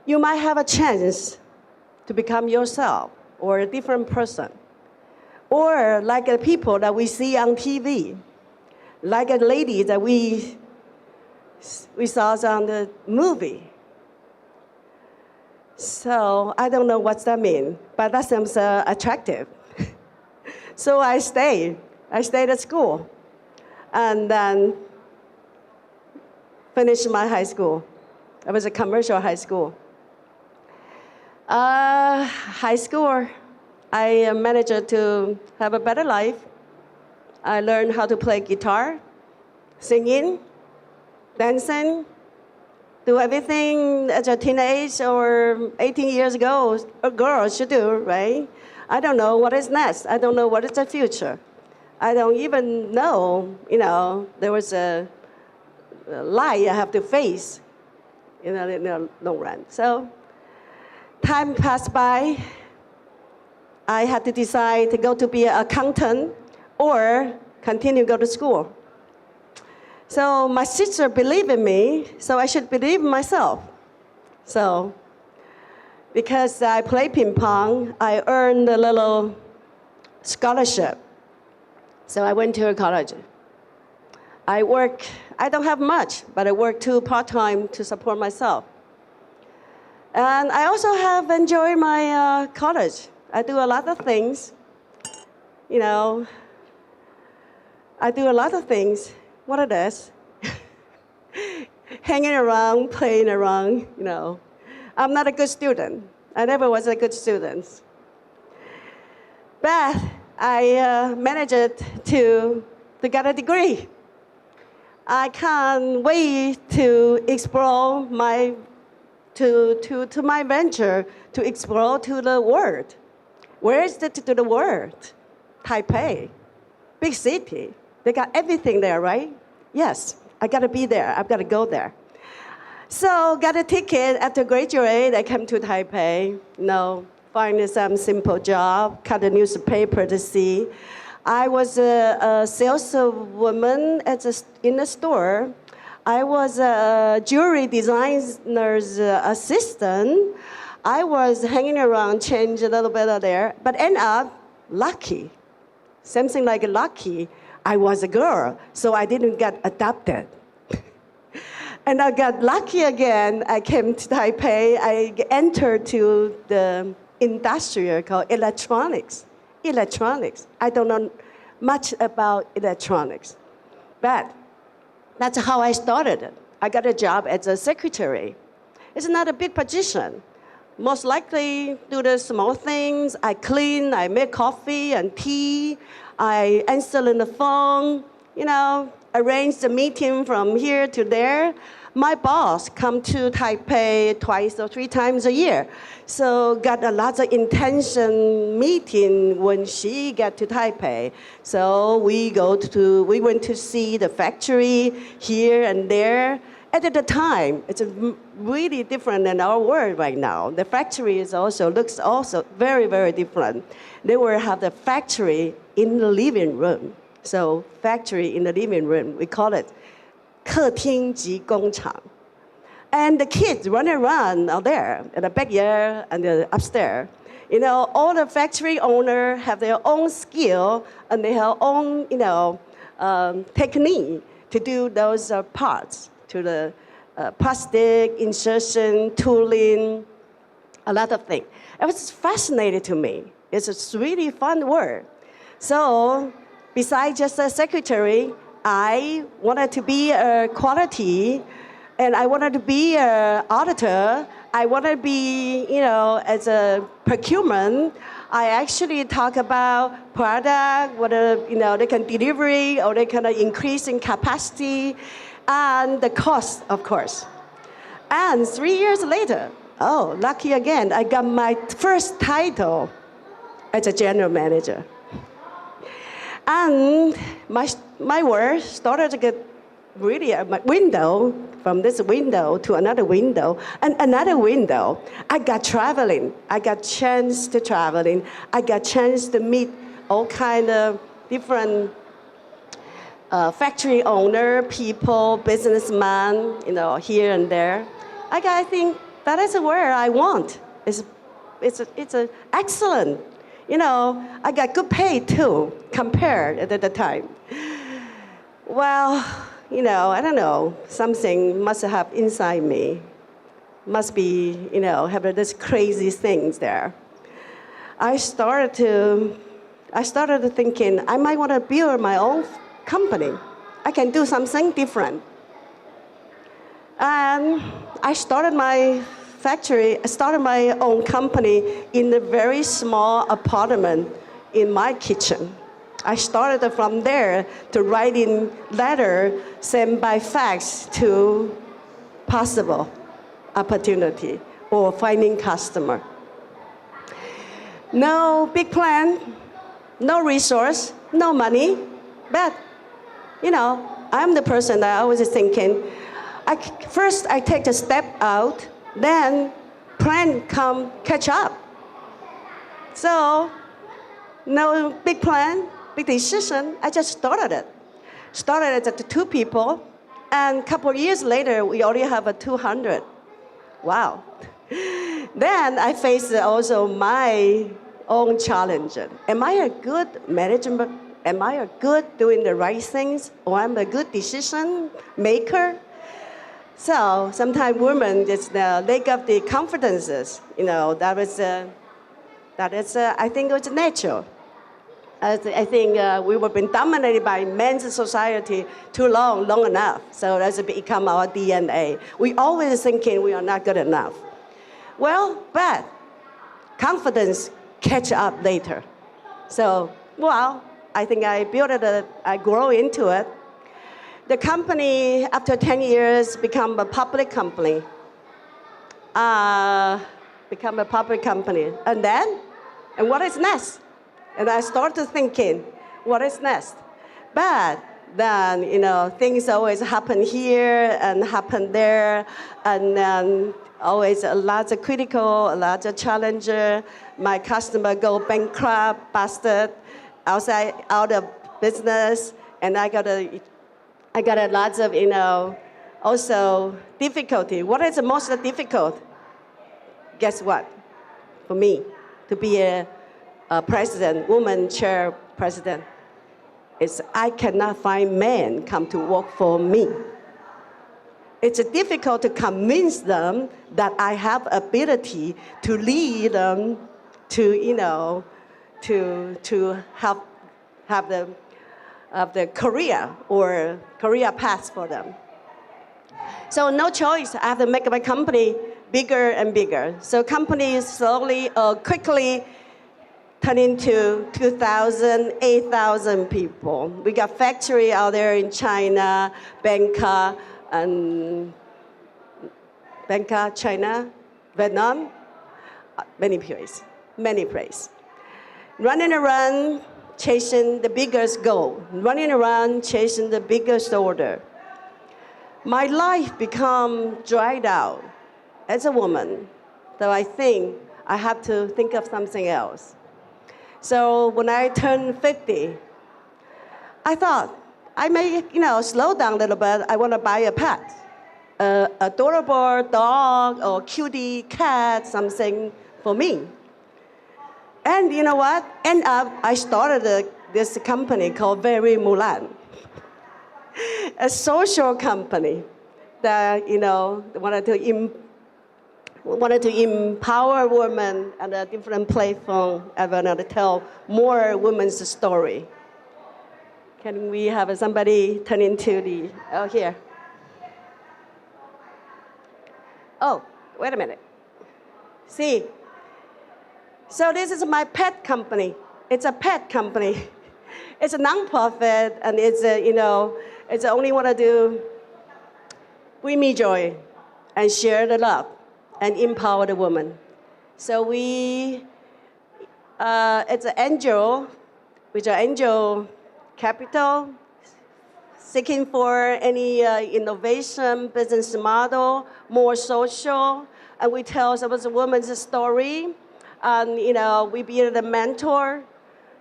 you might have a chance to become yourself or a different person. Or like the people that we see on TV, like a lady that we saw on the movie. So I don't know what that means, but that seems attractive. So I stayed at school and then finished my high school. It was a commercial high school. High school, I managed to have a better life. I learned how to play guitar, singing, dancing, do everything as a teenage or 18 years ago a girl should do, right? I don't know what is next. I don't know what is the future. I don't even know, there was a lie I have to face in the long run. So time passed by. I had to decide to go to be an accountant or continue to go to school. So my sister believed in me, so I should believe in myself. So because I play ping pong, I earned a little scholarship. So I went to college. I don't have much, but I work 2 part-time to support myself. And I also have enjoyed my college. I do a lot of things. I do a lot of things. What it is? Hanging around, playing around, I'm not a good student. I never was a good student. But I managed to get a degree. I can't wait to explore my venture, to explore to the world. Where is it to the world? Taipei, big city. They got everything there, right? Yes, I gotta be there. I've gotta go there. So got a ticket after graduate. I came to Taipei. Find some simple job, cut a newspaper to see. I was a saleswoman in a store. I was a jewelry designer's assistant. I was hanging around, change a little bit of there, but end up lucky. Something like lucky. I was a girl, so I didn't get adopted. And I got lucky again. I came to Taipei. I entered to the industry called electronics. I don't know much about electronics, but that's how I started. I got a job as a secretary. It's not a big position. Most likely do the small things. I clean, I make coffee and tea. I answer on the phone, arrange the meeting from here to there. My boss come to Taipei 2 or 3 times a year. So got a lot of intention meeting when she got to Taipei. So we went to see the factory here and there. At the time, it's really different than our world right now. The factory looks also very, very different. They will have the factory in the living room. So factory in the living room, we call it 客厅及工厂. And the kids run around out there in the backyard and the upstairs. All the factory owners have their own skill and they have own, technique to do those parts, to the plastic, insertion, tooling, a lot of things. It was fascinating to me. It's a really fun work. So besides just a secretary, I wanted to be a quality, and I wanted to be an auditor. I wanted to be, as a procurement. I actually talk about product, whether, they can delivery or they can increase in capacity, and the cost, of course. And 3 years later, lucky again, I got my first title as a general manager. And my work started to get really a window, from this window to another window, and another window. I got traveling. I got chance to traveling. I got chance to meet all kind of different factory owner, people, businessmen, here and there. I think that is where I want. It's excellent. I got good pay too, compared at the time. Well, I don't know, something must have inside me. Must be, have this crazy things there. I started thinking I might want to build my own company. I can do something different. And I started my factory, I started my own company in a very small apartment in my kitchen. I started from there to writing letter sent by fax to possible opportunity or finding customer. No big plan, no resource, no money, but I'm the person that I was thinking, first I take a step out, then plan come catch up. So no big plan, big decision, I just started it. Started at 2 people, and a couple of years later, we already have 200. Wow. Then I faced also my own challenge. Am I a good manager? Am I a good doing the right things? Or I'm a good decision maker? So sometimes women just lack of the confidences. That is, I think it's natural. I think we were being dominated by men's society too long enough. So that's become our DNA. We always thinking we are not good enough. Well, but confidence catch up later. So, I think I built it, I grow into it. The company, after 10 years, become a public company. And what is next? And I started thinking, what is next? But then, things always happen here and happen there, and then always a lot of critical, a lot of challenger. My customer go bankrupt, busted, out of business, and I got a lot of, also difficulty. What is the most difficult? Guess what? For me, to be a president, woman chair president, is I cannot find men come to work for me. It's difficult to convince them that I have ability to lead them to, to have the career or career path for them. So no choice, I have to make my company bigger and bigger. So companies slowly, quickly turn into 2,000, 8,000 people. We got factory out there in China, Bangkok, China, Vietnam, many places. Running around, chasing the biggest goal. Running around, chasing the biggest order. My life become dried out as a woman, so I think I have to think of something else. So when I turned 50, I thought I may, slow down a little bit. I want to buy a pet, adorable dog or cutie cat, something for me. And you know what? End up, I started this company called Very Mulan, a social company that wanted to empower women at a different platform. I wanted to tell more women's story. Can we have somebody turn into here? Oh, wait a minute. See. So this is my pet company. It's a pet company. It's a nonprofit, and it's it's only want to do bring me joy and share the love and empower the woman. So we It's an angel, with an angel capital, seeking for any innovation, business model, more social, and we tell some of the women's story, and we be the mentor,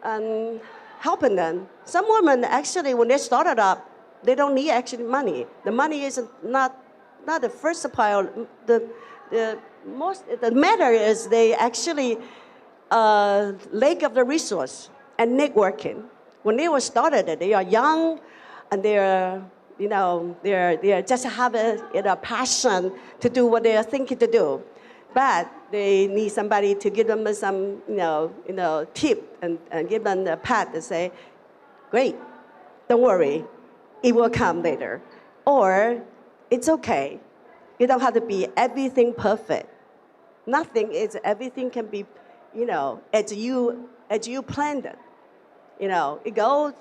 and helping them. Some women actually, when they started up, they don't need actually money. The money is not the first part. The matter is they actually lack of the resource and networking. When they were started, they are young, and they're just have a passion to do what they are thinking to do, but they need somebody to give them some tip and give them a pat and say, great, don't worry, it will come later, or it's okay. You don't have to be everything perfect. Everything can be, as you planned it. It goes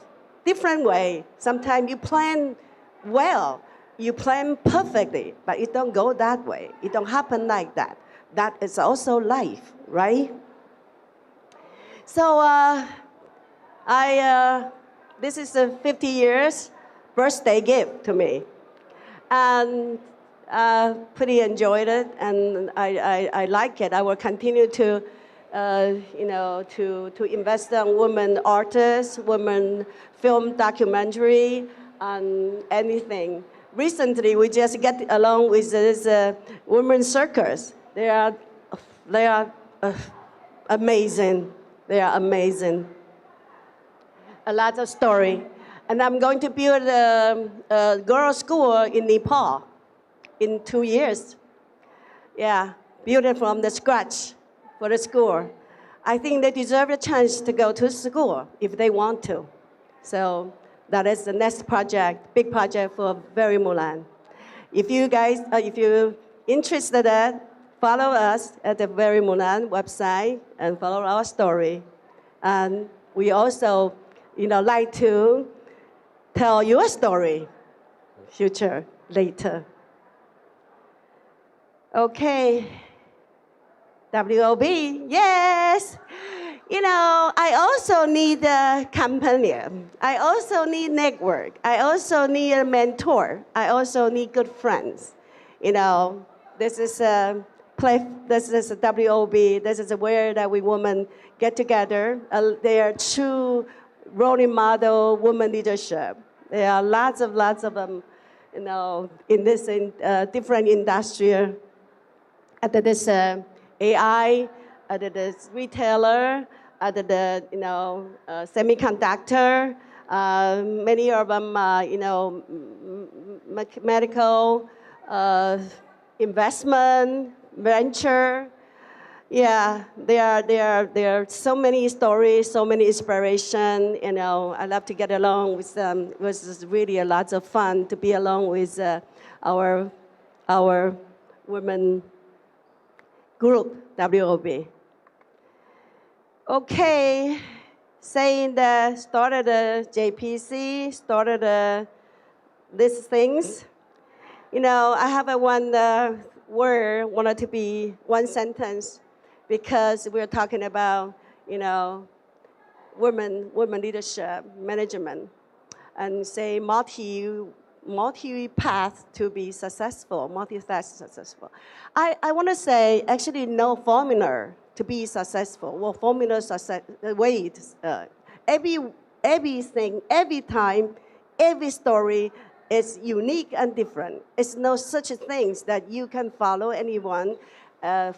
different way. Sometimes you plan well, you plan perfectly, but it don't go that way. It don't happen like that. That is also life, right? So this is a 50 years birthday gift to me, and pretty enjoyed it, and I like it. I will continue to invest in women artists, women film documentary, and anything. Recently, we just get along with this women circus. They are amazing. They are amazing. A lot of story. And I'm going to build a girls' school in Nepal in 2 years. Yeah, build it from the scratch for the school. I think they deserve a chance to go to school if they want to. So that is the next project, big project for Very Mulan. If you guys, if you're interested in that, follow us at the Very Mulan website and follow our story. And we also, like to tell your story, future, later. Okay. WOB, yes. I also need a companion. I also need network. I also need a mentor. I also need good friends. This is a play. This is a WOB. This is where that we women get together. They are true role model women leadership. There are lots of them, in this different industry. At this AI, at this retailer, at the semiconductor, many of them, medical, investment, venture. Yeah, there are so many stories, so many inspiration. I love to get along with them. It was really a lot of fun to be along with our women group, WOB. Okay, saying that started a JPC, started these things. I have one word, wanted to be one sentence, because we're talking about, women leadership, management, and say multi-path to be successful, multi-task successful. I want to say, actually, no formula to be successful. Well, formula success, wait, everything, every time, every story is unique and different. It's no such things that you can follow anyone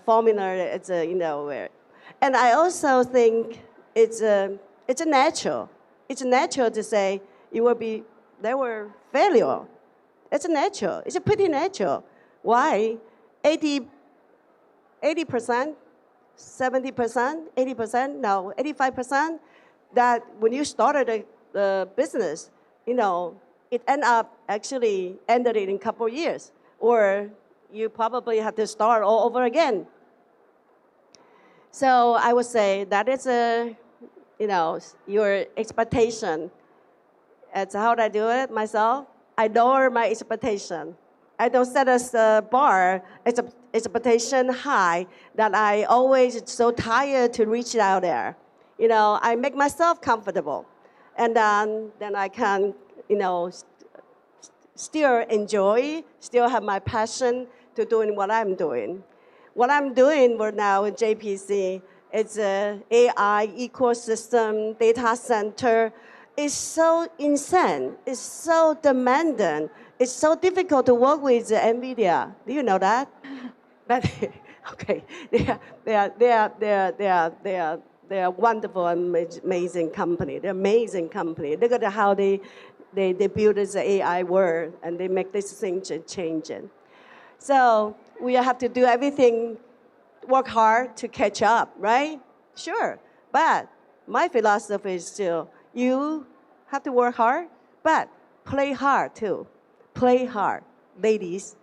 formula. It's and I also think it's a natural. It's natural to say there were failure. It's natural. It's pretty natural. Why? 80%, 70%, 80%, no, 85%, that when you started a business, it ended in a couple of years, or you probably have to start all over again. So I would say that is your expectation. That's how I do it myself. I lower my expectation. I don't set a bar, expectation high, that I always so tired to reach out there. I make myself comfortable. And then I can, still enjoy, still have my passion to doing what I'm doing. What I'm doing right now in JPC is an AI ecosystem, data center. It's so insane. It's so demanding. It's so difficult to work with NVIDIA. Do you know that? But okay, they are wonderful and amazing company. They're amazing company. Look at how they build this AI world and they make this thing changing. So we have to do everything, work hard to catch up, right? Sure. But my philosophy is still, you have to work hard, but play hard too. Play hard, ladies.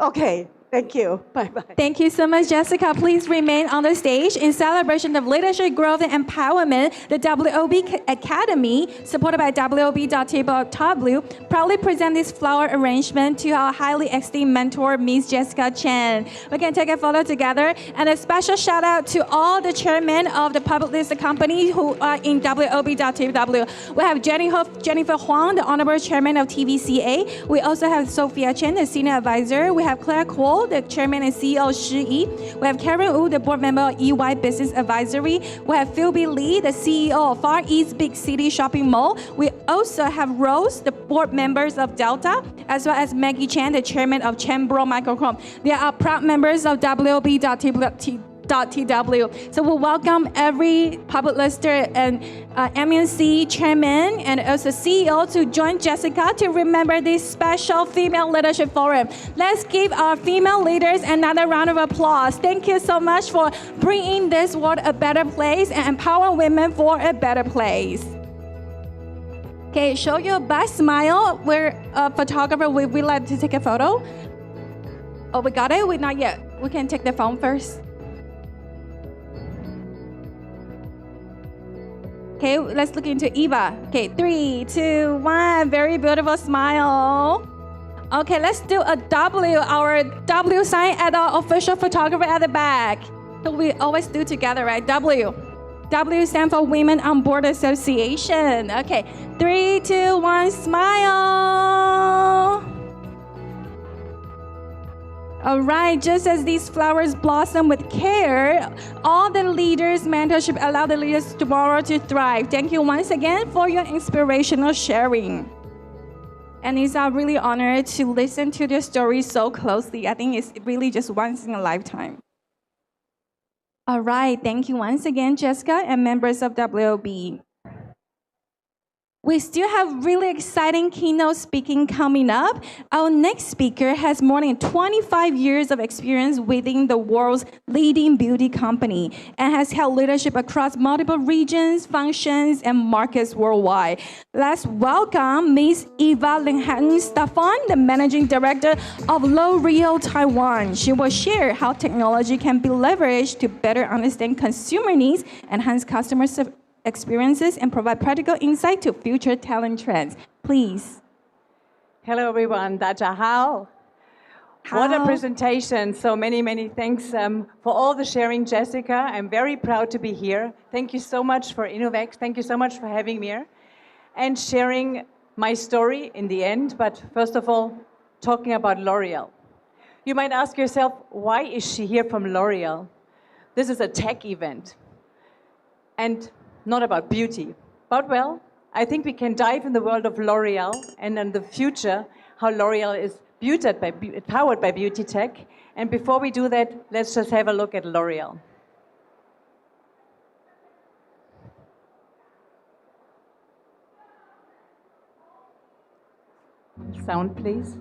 Okay, thank you. Bye-bye. Thank you so much, Jessica. Please remain on the stage. In celebration of leadership, growth, and empowerment, the WOB Academy, supported by WOB.TW, proudly present this flower arrangement to our highly esteemed mentor, Ms. Jessica Chang. We can take a photo together. And a special shout out to all the chairmen of the public listed companies who are in WOB.TW. We have Jennifer Huang, the Honorable Chairman of TVCA. We also have Sophia Chen, the Senior Advisor. We have Claire Kuo, the Chairman and CEO of Hsieh. We have Karen Wu, the Board Member of EY Business Advisory. We have Philby Lee, the CEO of Far East Big City Shopping Mall. We also have Rose, the Board Members of Delta, as well as Maggie Chan, the Chairman of Chambro Micron. They are proud members of WOB.TW. So we welcome every public lister and MNC chairman and also CEO to join Jessica to remember this special female leadership forum. Let's give our female leaders another round of applause. Thank you so much for bringing this world a better place and empower women for a better place. Okay, show your best smile. We're a photographer. We like to take a photo. Oh, we got it? Not yet. We can take the phone first. Okay, let's look into Eva. Okay, 3, 2, 1. Very beautiful smile. Okay, let's do a W, our W sign at our official photographer at the back. So we always do together, right? W. W stands for Women on Board Association. Okay, 3, 2, 1, smile. All right, just as these flowers blossom with care, all the leaders' mentorship allow the leaders tomorrow to thrive. Thank you once again for your inspirational sharing. And it's a really honor to listen to their stories so closely. I think it's really just once in a lifetime. All right, thank you once again, Jessica and members of WOB. We still have really exciting keynote speaking coming up. Our next speaker has more than 25 years of experience within the world's leading beauty company and has held leadership across multiple regions, functions, and markets worldwide. Let's welcome Ms. Eva LEIHENER-STEFAN, the Managing Director of L'Oreal Taiwan. She will share how technology can be leveraged to better understand consumer needs, enhance customer experiences, and provide practical insight to future talent trends. Please. Hello, everyone. Daja Hao. What a presentation. So many thanks for all the sharing, Jessica. I'm very proud to be here. Thank you so much for InnoVEX. Thank you so much for having me here and sharing my story in the end. But first of all, talking about L'Oreal. You might ask yourself, why is she here from L'Oreal? This is a tech event. And not about beauty. But well, I think we can dive in the world of L'Oreal and in the future, how L'Oreal is powered by beauty tech. And before we do that, let's just have a look at L'Oreal. Sound, please.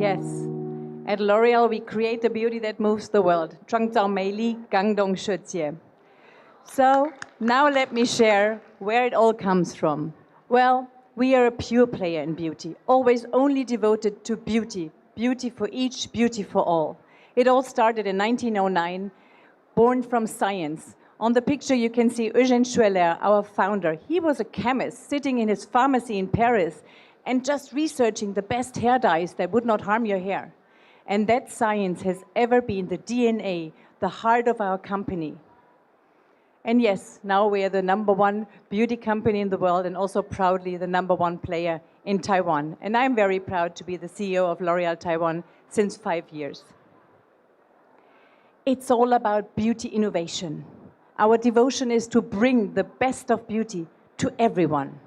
Yes. At L'Oreal, we create the beauty that moves the world. 创造美丽，感动世界. So now let me share where it all comes from. Well, we are a pure player in beauty, always only devoted to beauty. Beauty for each, beauty for all. It all started in 1909, born from science. On the picture you can see Eugène Schueller, our founder. He was a chemist sitting in his pharmacy in Paris and just researching the best hair dyes that would not harm your hair. And that science has ever been the DNA, the heart of our company. And yes, now we are the #1 beauty company in the world and also proudly the #1 player in Taiwan. And I'm very proud to be the CEO of L'Oreal Taiwan since 5 years. It's all about beauty innovation. Our devotion is to bring the best of beauty to everyone.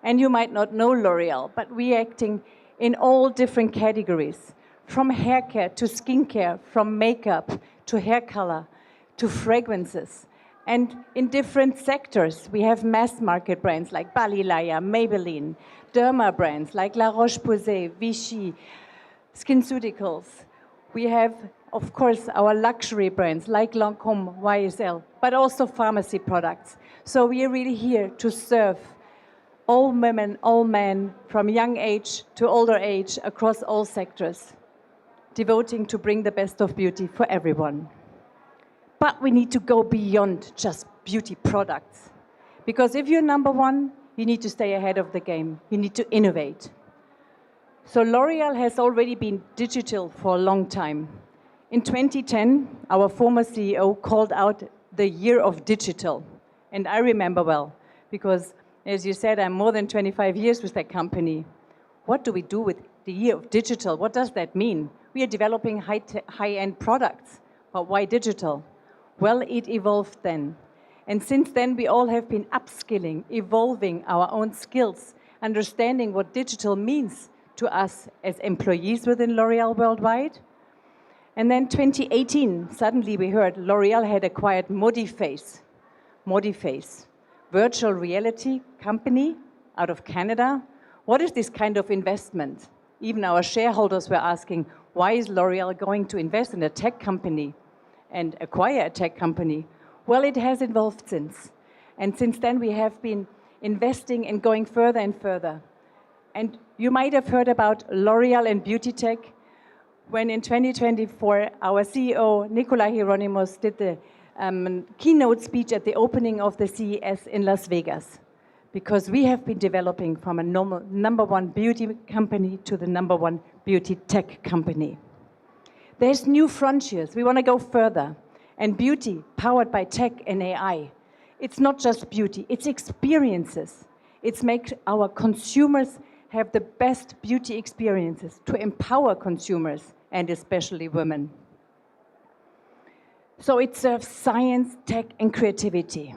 And you might not know L'Oreal, but we're acting in all different categories, from hair care to skincare, from makeup to hair color to fragrances. And in different sectors, we have mass market brands like Balilaya, Maybelline, derma brands like La Roche-Posay, Vichy, SkinCeuticals. We have, of course, our luxury brands like Lancôme, YSL, but also pharmacy products. So we are really here to serve all women, all men, from young age to older age, across all sectors, devoting to bring the best of beauty for everyone. But we need to go beyond just beauty products. Because if you're #1, you need to stay ahead of the game. You need to innovate. So L'Oreal has already been digital for a long time. In 2010, our former CEO called out the year of digital. And I remember well, because as you said, I'm more than 25 years with that company. What do we do with the year of digital? What does that mean? We are developing high-end products, but why digital? Well, it evolved then. And since then, we all have been upskilling, evolving our own skills, understanding what digital means to us as employees within L'Oreal worldwide. And then 2018, suddenly we heard L'Oreal had acquired Modiface, virtual reality company out of Canada. What is this kind of investment? Even our shareholders were asking, why is L'Oreal going to invest in a tech company and acquire a tech company? Well, it has evolved since. And since then, we have been investing and going further and further. And you might have heard about L'Oreal and beauty tech when in 2024, our CEO, Nicola Hieronymus, did the keynote speech at the opening of the CES in Las Vegas. Because we have been developing from a normal #1 beauty company to the #1 beauty tech company. There's new frontiers. We want to go further. And beauty, powered by tech and AI, it's not just beauty, it's experiences. It's make our consumers have the best beauty experiences to empower consumers and especially women. So it serves science, tech, and creativity.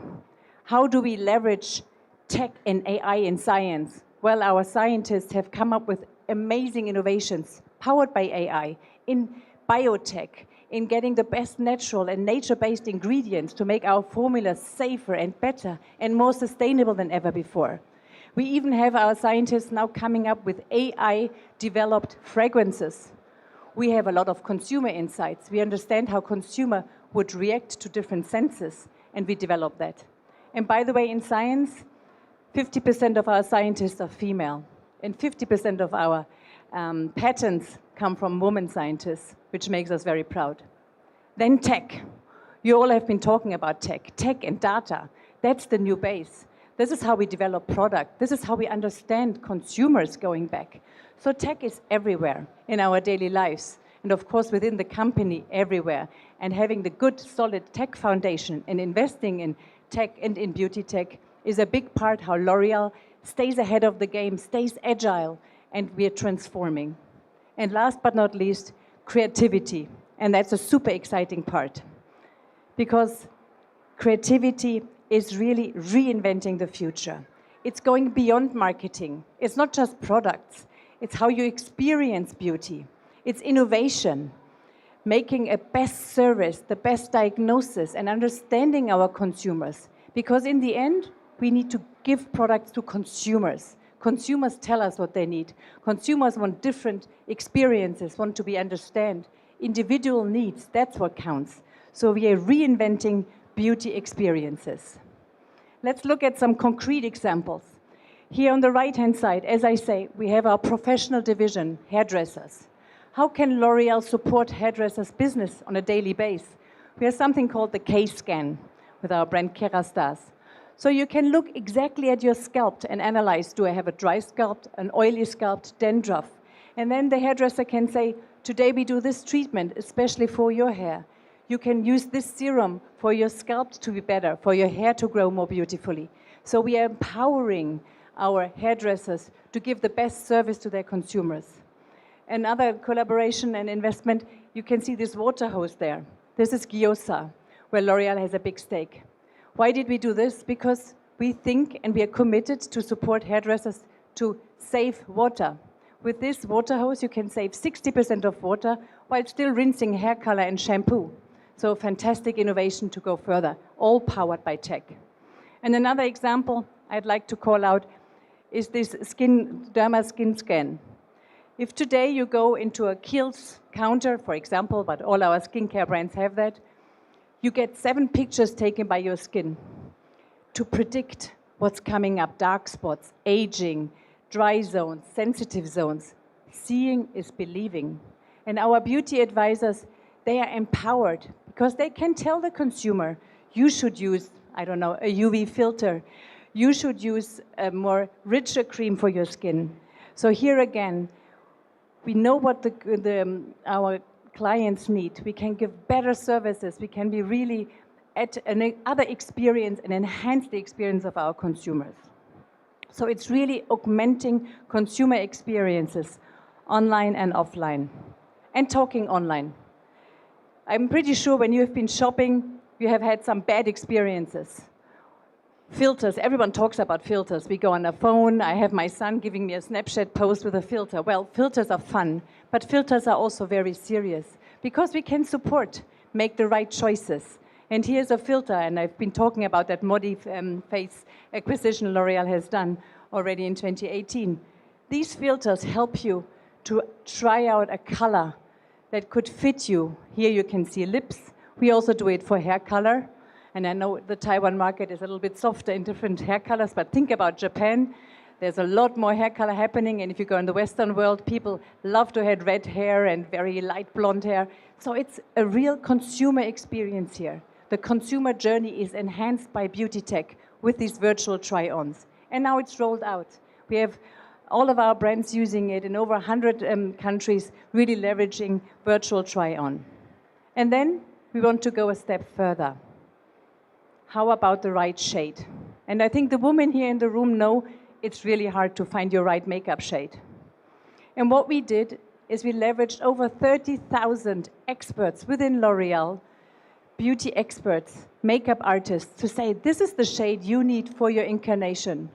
How do we leverage tech and AI in science? Well, our scientists have come up with amazing innovations powered by AI in biotech, in getting the best natural and nature-based ingredients to make our formulas safer and better and more sustainable than ever before. We even have our scientists now coming up with AI-developed fragrances. We have a lot of consumer insights. We understand how consumer would react to different senses, and we develop that. And by the way, in science, 50% of our scientists are female, and 50% of our patents come from women scientists, which makes us very proud. Then tech. You all have been talking about tech. Tech and data, that's the new base. This is how we develop product. This is how we understand consumers going back. So tech is everywhere in our daily lives. And of course, within the company, everywhere. And having the good, solid tech foundation and investing in tech and in beauty tech is a big part how L'Oreal stays ahead of the game, stays agile, and we are transforming. And last but not least, creativity. And that's a super exciting part. Because creativity is really reinventing the future. It's going beyond marketing. It's not just products. It's how you experience beauty. It's innovation, making a best service, the best diagnosis, and understanding our consumers. Because in the end, we need to give products to consumers. Consumers tell us what they need. Consumers want different experiences, want to be understood. Individual needs, that's what counts. So we are reinventing beauty experiences. Let's look at some concrete examples. Here on the right-hand side, as I say, we have our professional division, hairdressers. How can L'Oreal support hairdressers' business on a daily basis? We have something called the K-scan with our brand Kerastase. So you can look exactly at your scalp and analyze, do I have a dry scalp, an oily scalp, dandruff? And then the hairdresser can say, today we do this treatment, especially for your hair. You can use this serum for your scalp to be better, for your hair to grow more beautifully. So we are empowering our hairdressers to give the best service to their consumers. Another collaboration and investment, you can see this water hose there. This is Gyoza, where L'Oreal has a big stake. Why did we do this? Because we think and we are committed to support hairdressers to save water. With this water hose, you can save 60% of water while still rinsing hair color and shampoo. So fantastic innovation to go further, all powered by tech. And another example I'd like to call out is this Derma skin scan. If today you go into a Kiehl's counter, for example, but all our skincare brands have that, you get 7 pictures taken by your skin to predict what's coming up, dark spots, aging, dry zones, sensitive zones. Seeing is believing. And our beauty advisors, they are empowered because they can tell the consumer, you should use, I don't know, a UV filter. You should use a more richer cream for your skin. So here again, we know what our clients need. We can give better services. We can be really at another experience and enhance the experience of our consumers. So it's really augmenting consumer experiences online and offline. And talking online. I'm pretty sure when you have been shopping, you have had some bad experiences. Filters, everyone talks about filters. We go on a phone, I have my son giving me a Snapchat post with a filter. Well, filters are fun, but filters are also very serious because we can support, make the right choices. And here's a filter, and I've been talking about that Modi-Face acquisition L'Oreal has done already in 2018. These filters help you to try out a color that could fit you. Here you can see lips. We also do it for hair color. And I know the Taiwan market is a little bit softer in different hair colors, but think about Japan. There's a lot more hair color happening, and if you go in the Western world, people love to have red hair and very light blonde hair. So it's a real consumer experience here. The consumer journey is enhanced by beauty tech with these virtual try-ons. And now it's rolled out. We have all of our brands using it in over 100 countries, really leveraging virtual try-on. And then we want to go a step further. How about the right shade? And I think the women here in the room know it's really hard to find your right makeup shade. And what we did is we leveraged over 30,000 experts within L'Oreal, beauty experts, makeup artists, to say this is the shade you need for your incarnation.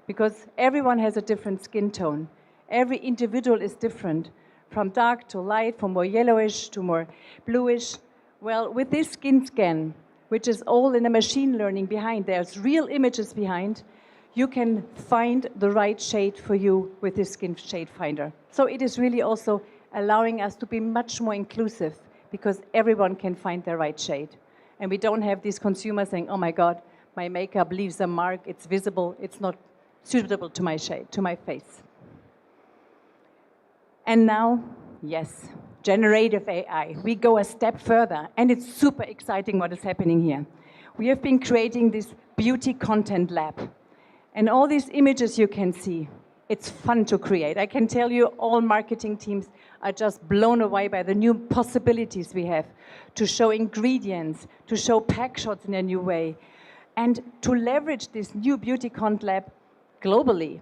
Because everyone has a different skin tone. Every individual is different, from dark to light, from more yellowish to more bluish. Well, with this skin scan, which is all in a machine learning behind, there's real images behind, you can find the right shade for you with this skin shade finder. So it is really also allowing us to be much more inclusive because everyone can find their right shade. And we don't have these consumers saying, oh my God, my makeup leaves a mark, it's visible, it's not suitable to my shade, to my face. And now, yes, generative AI. We go a step further, and it's super exciting what is happening here. We have been creating this beauty content lab. And all these images you can see, it's fun to create. I can tell you all marketing teams are just blown away by the new possibilities we have to show ingredients, to show pack shots in a new way, and to leverage this new beauty content lab globally,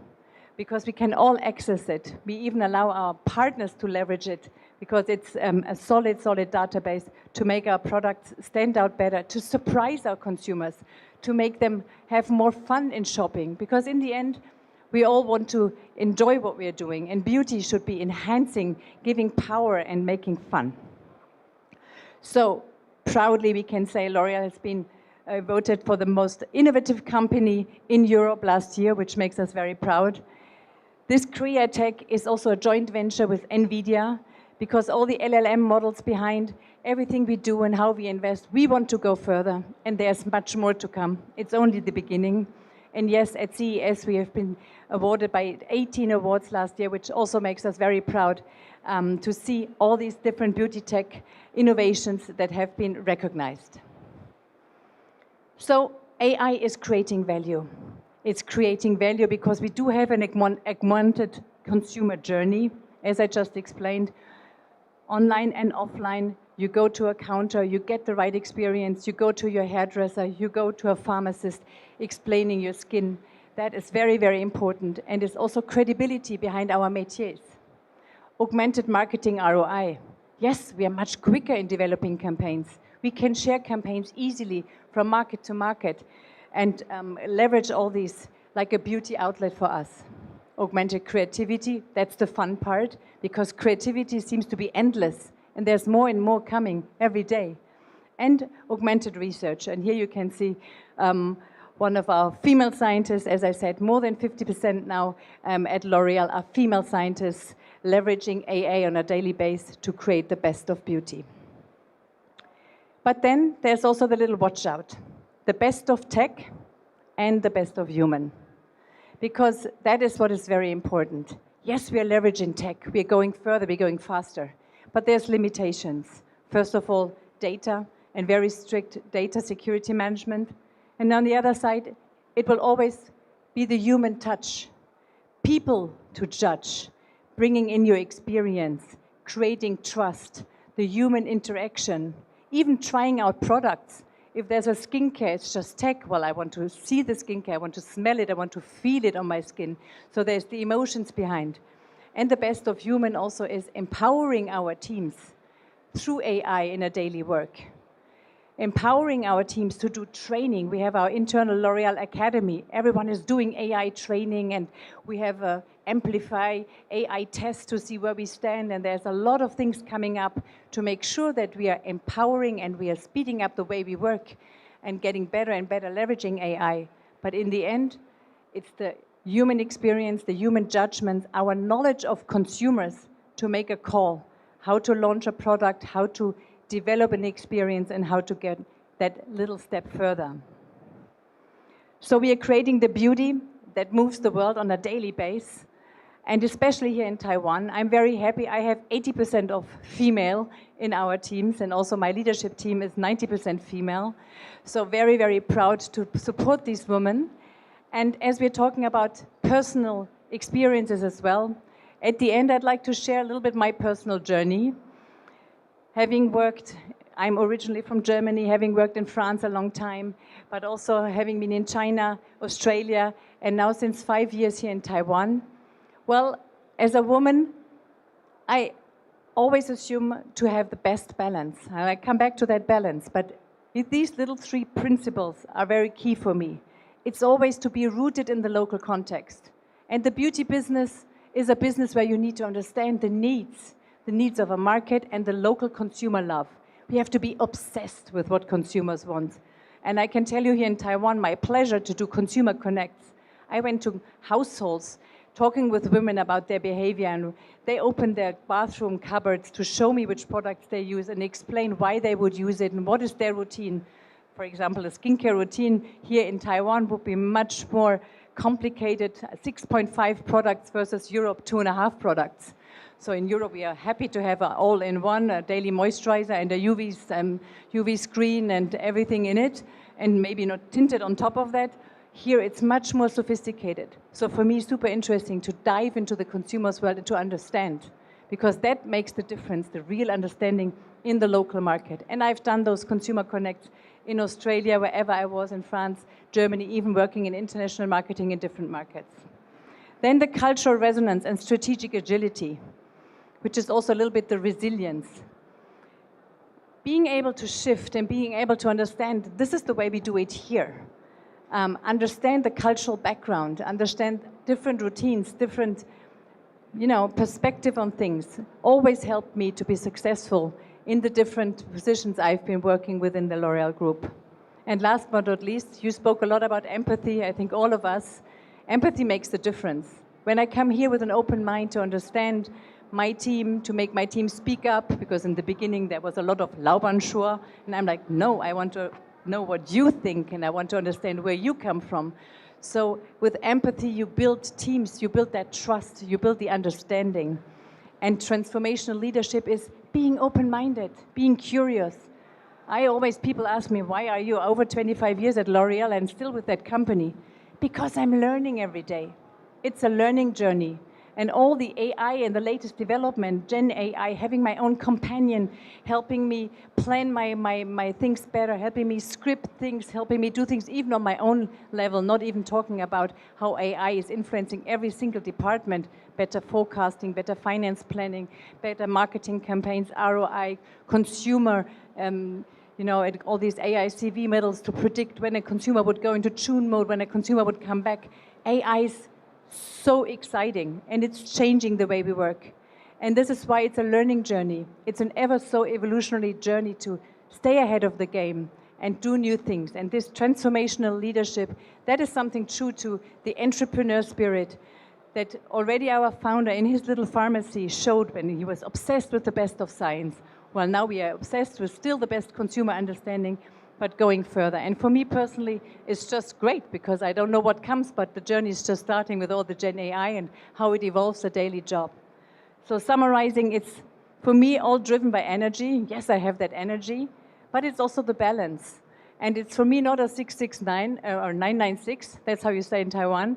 because we can all access it. We even allow our partners to leverage it because it's a solid database to make our products stand out better, to surprise our consumers, to make them have more fun in shopping. Because in the end, we all want to enjoy what we are doing, and beauty should be enhancing, giving power and making fun. So proudly we can say L'Oreal has been voted for the most innovative company in Europe last year, which makes us very proud. This Korea Tech is also a joint venture with NVIDIA, because all the LLM models behind everything we do and how we invest, we want to go further, and there's much more to come. It's only the beginning. And yes, at CES, we have been awarded by 18 awards last year, which also makes us very proud to see all these different beauty tech innovations that have been recognized. So AI is creating value. It's creating value because we do have an augmented consumer journey, as I just explained, online and offline. You go to a counter, you get the right experience, you go to your hairdresser, you go to a pharmacist explaining your skin. That is very, very important, and it's also credibility behind our métiers. Augmented marketing ROI. Yes, we are much quicker in developing campaigns. We can share campaigns easily from market to market and leverage all these like a beauty outlet for us. Augmented creativity, that's the fun part, because creativity seems to be endless, and there's more and more coming every day. And augmented research, and here you can see one of our female scientists, as I said, more than 50% now at L'Oreal are female scientists leveraging AI on a daily basis to create the best of beauty. But then there's also the little watch out, the best of tech and the best of human. Because that is what is very important. Yes, we are leveraging tech, we are going further, we're going faster, but there's limitations. First of all, data and very strict data security management. And on the other side, it will always be the human touch. People to judge, bringing in your experience, creating trust, the human interaction, even trying out products. If there's a skincare, it's just tech. Well, I want to see the skincare, I want to smell it, I want to feel it on my skin. So there's the emotions behind. And the best of human also is empowering our teams through AI in a daily work. Empowering our teams to do training. We have our internal L'Oreal Academy. Everyone is doing AI training, and we have a Amplify AI test to see where we stand, and there's a lot of things coming up to make sure that we are empowering and we are speeding up the way we work and getting better and better leveraging AI. But in the end, it's the human experience, the human judgment, our knowledge of consumers to make a call, how to launch a product, how to develop an experience, and how to get that little step further. So we are creating the beauty that moves the world on a daily basis. And especially here in Taiwan, I'm very happy. I have 80% of female in our teams, and also my leadership team is 90% female. So very, very proud to support these women. And as we're talking about personal experiences as well, at the end, I'd like to share a little bit my personal journey. Having worked, I'm originally from Germany, having worked in France a long time, but also having been in China, Australia, and now since 5 years here in Taiwan. Well, as a woman, I always assume to have the best balance. And I come back to that balance, but these little 3 principles are very key for me. It's always to be rooted in the local context. And the beauty business is a business where you need to understand the needs of a market and the local consumer love. We have to be obsessed with what consumers want. And I can tell you here in Taiwan, my pleasure to do consumer connects. I went to households talking with women about their behavior, and they opened their bathroom cupboards to show me which products they use and explain why they would use it and what is their routine. For example, a skincare routine here in Taiwan would be much more complicated, 6.5 products versus Europe, 2.5 products. So in Europe, we are happy to have an all-in-one, a daily moisturizer and a UV screen and everything in it, and maybe not tinted on top of that. Here, it's much more sophisticated. So for me, super interesting to dive into the consumer's world and to understand, because that makes the difference, the real understanding in the local market. And I've done those consumer connects in Australia, wherever I was, in France, Germany, even working in international marketing in different markets. Then the cultural resonance and strategic agility, which is also a little bit the resilience. Being able to shift and being able to understand, this is the way we do it here. Understand the cultural background, understand different routines, different perspective on things, always helped me to be successful in the different positions I've been working within the L'Oreal Group. And last but not least, you spoke a lot about empathy. I think all of us, empathy makes the difference. When I come here with an open mind to understand my team, to make my team speak up, because in the beginning there was a lot of Laubanschur, and I'm like, no, I want to know what you think, and I want to understand where you come from. So with empathy, you build teams, you build that trust, you build the understanding. And transformational leadership is being open-minded, being curious. People ask me, why are you over 25 years at L'Oreal and still with that company? Because I'm learning every day. It's a learning journey. And all the AI and the latest development, Gen AI, having my own companion, helping me plan my things better, helping me script things, helping me do things even on my own level, not even talking about how AI is influencing every single department, better forecasting, better finance planning, better marketing campaigns, ROI, consumer, all these AI CV models to predict when a consumer would go into tune mode, when a consumer would come back. AI is so exciting, and it's changing the way we work. And this is why it's a learning journey. It's an ever so evolutionary journey to stay ahead of the game and do new things. And this transformational leadership, that is something true to the entrepreneur spirit that already our founder in his little pharmacy showed when he was obsessed with the best of science. Well, now we are obsessed with still the best consumer understanding, but going further. And for me personally, it's just great because I don't know what comes, but the journey is just starting with all the Gen AI and how it evolves the daily job. So summarizing, it's for me all driven by energy. Yes, I have that energy, but it's also the balance. And it's for me not a 669 or 996, that's how you say in Taiwan,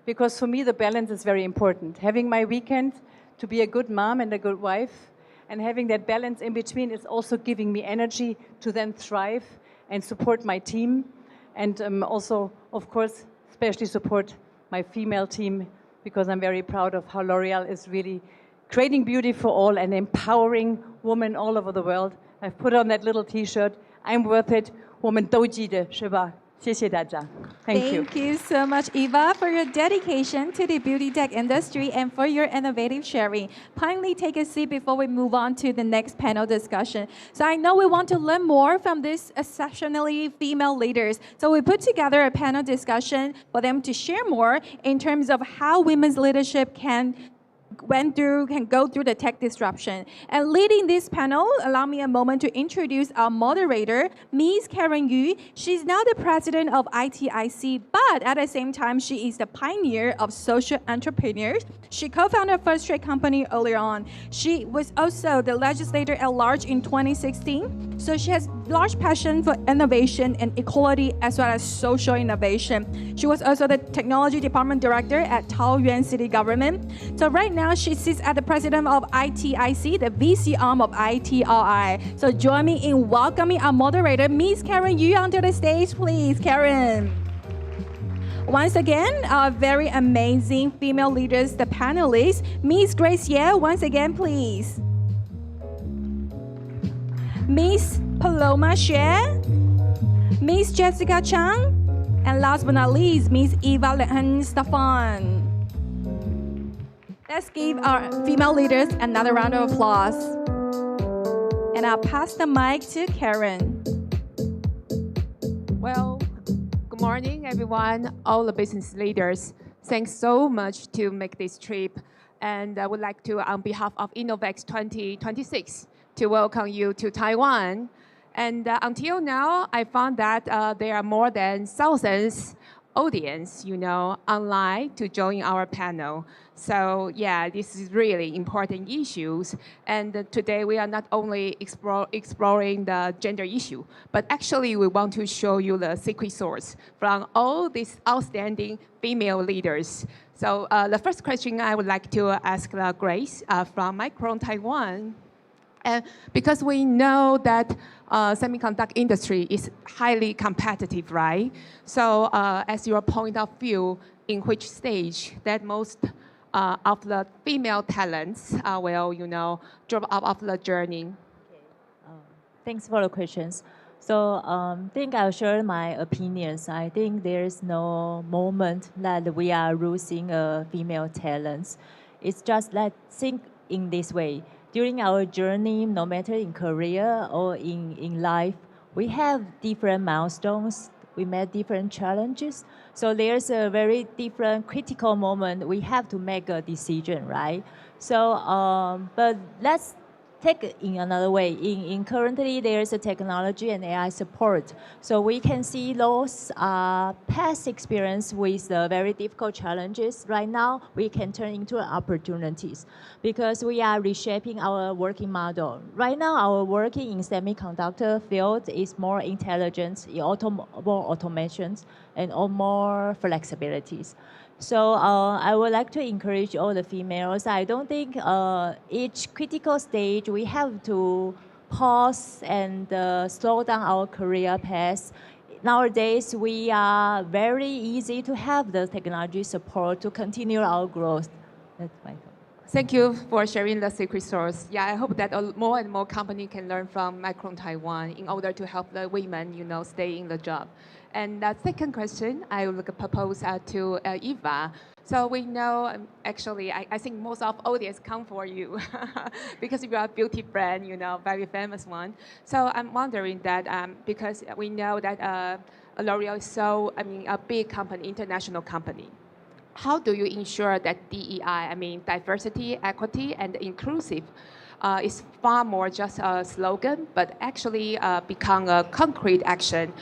because for me the balance is very important. Having my weekend to be a good mom and a good wife, and having that balance in between is also giving me energy to then thrive and support my team, and also, of course, especially support my female team, because I'm very proud of how L'Oreal is really creating beauty for all and empowering women all over the world. I've put on that little T-shirt, I'm worth it, 我们都记得，是吧？谢谢大家. Thank you. Thank you so much, Eva, for your dedication to the beauty tech industry and for your innovative sharing. Kindly take a seat before we move on to the next panel discussion. So I know we want to learn more from these exceptionally female leaders. So we put together a panel discussion for them to share more in terms of how women's leadership can go through the tech disruption. And leading this panel, allow me a moment to introduce our moderator, Ms. Karen Yu. She's now the president of ITIC, but at the same time, she is the pioneer of social entrepreneurs. She co-founded First Trade Company earlier on. She was also the legislator at large in 2016. So she has large passion for innovation and equality as well as social innovation. She was also the technology department director at Taoyuan City Government. So right now, she sits as the president of ITIC, the VC arm of ITRI. So join me in welcoming our moderator, Ms. Karen Yu, onto the stage, please. Karen. Once again, our very amazing female leaders, the panelists. Ms. Grace Hsieh, once again, please. Ms. Paloma Hsieh, Ms. Jessica Chang, and last but not least, Ms. Eva LEIHENER-STEFAN. Let's give our female leaders another round of applause. And I'll pass the mic to Karen. Well, good morning, everyone, all the business leaders. Thanks so much to make this trip. And I would like to, on behalf of InnoVEX 2026, to welcome you to Taiwan. And until now, I found that there are more than thousands audience, online to join our panel. So yeah, this is really important issues. And today we are not only exploring the gender issue, but actually we want to show you the secret source from all these outstanding female leaders. So the first question I would like to ask Grace from Micron, Taiwan. And because we know that semiconductor industry is highly competitive, right? So as your point of view, in which stage that most of the female talents will, drop out of the journey? Okay. Thanks for the questions. So I think I'll share my opinions. I think there's no moment that we are losing female talents. It's just that think in this way. During our journey, no matter in career or in life, we have different milestones we met different challenges. So there's a very different critical moment. We have to make a decision, right? So, but let's take it in another way. In currently, there's a technology and AI support. So we can see those past experience with very difficult challenges. Right now, we can turn into opportunities because we are reshaping our working model. Right now, our working in semiconductor field is more intelligence, more automations, and more flexibilities. So I would like to encourage all the females. I don't think each critical stage we have to pause and slow down our career path. Nowadays, we are very easy to have the technology support to continue our growth. That's my thought. Thank you for sharing the secret source. Yeah, I hope that more and more companies can learn from Micron Taiwan in order to help the women, stay in the job. And the second question I would propose to Eva. So we know, actually, I think most of audience come for you because you are a beauty brand, very famous one. So I'm wondering that because we know that L'Oreal is a big company, international company. How do you ensure that DEI, diversity, equity, and inclusive, is far more just a slogan, but actually become a concrete action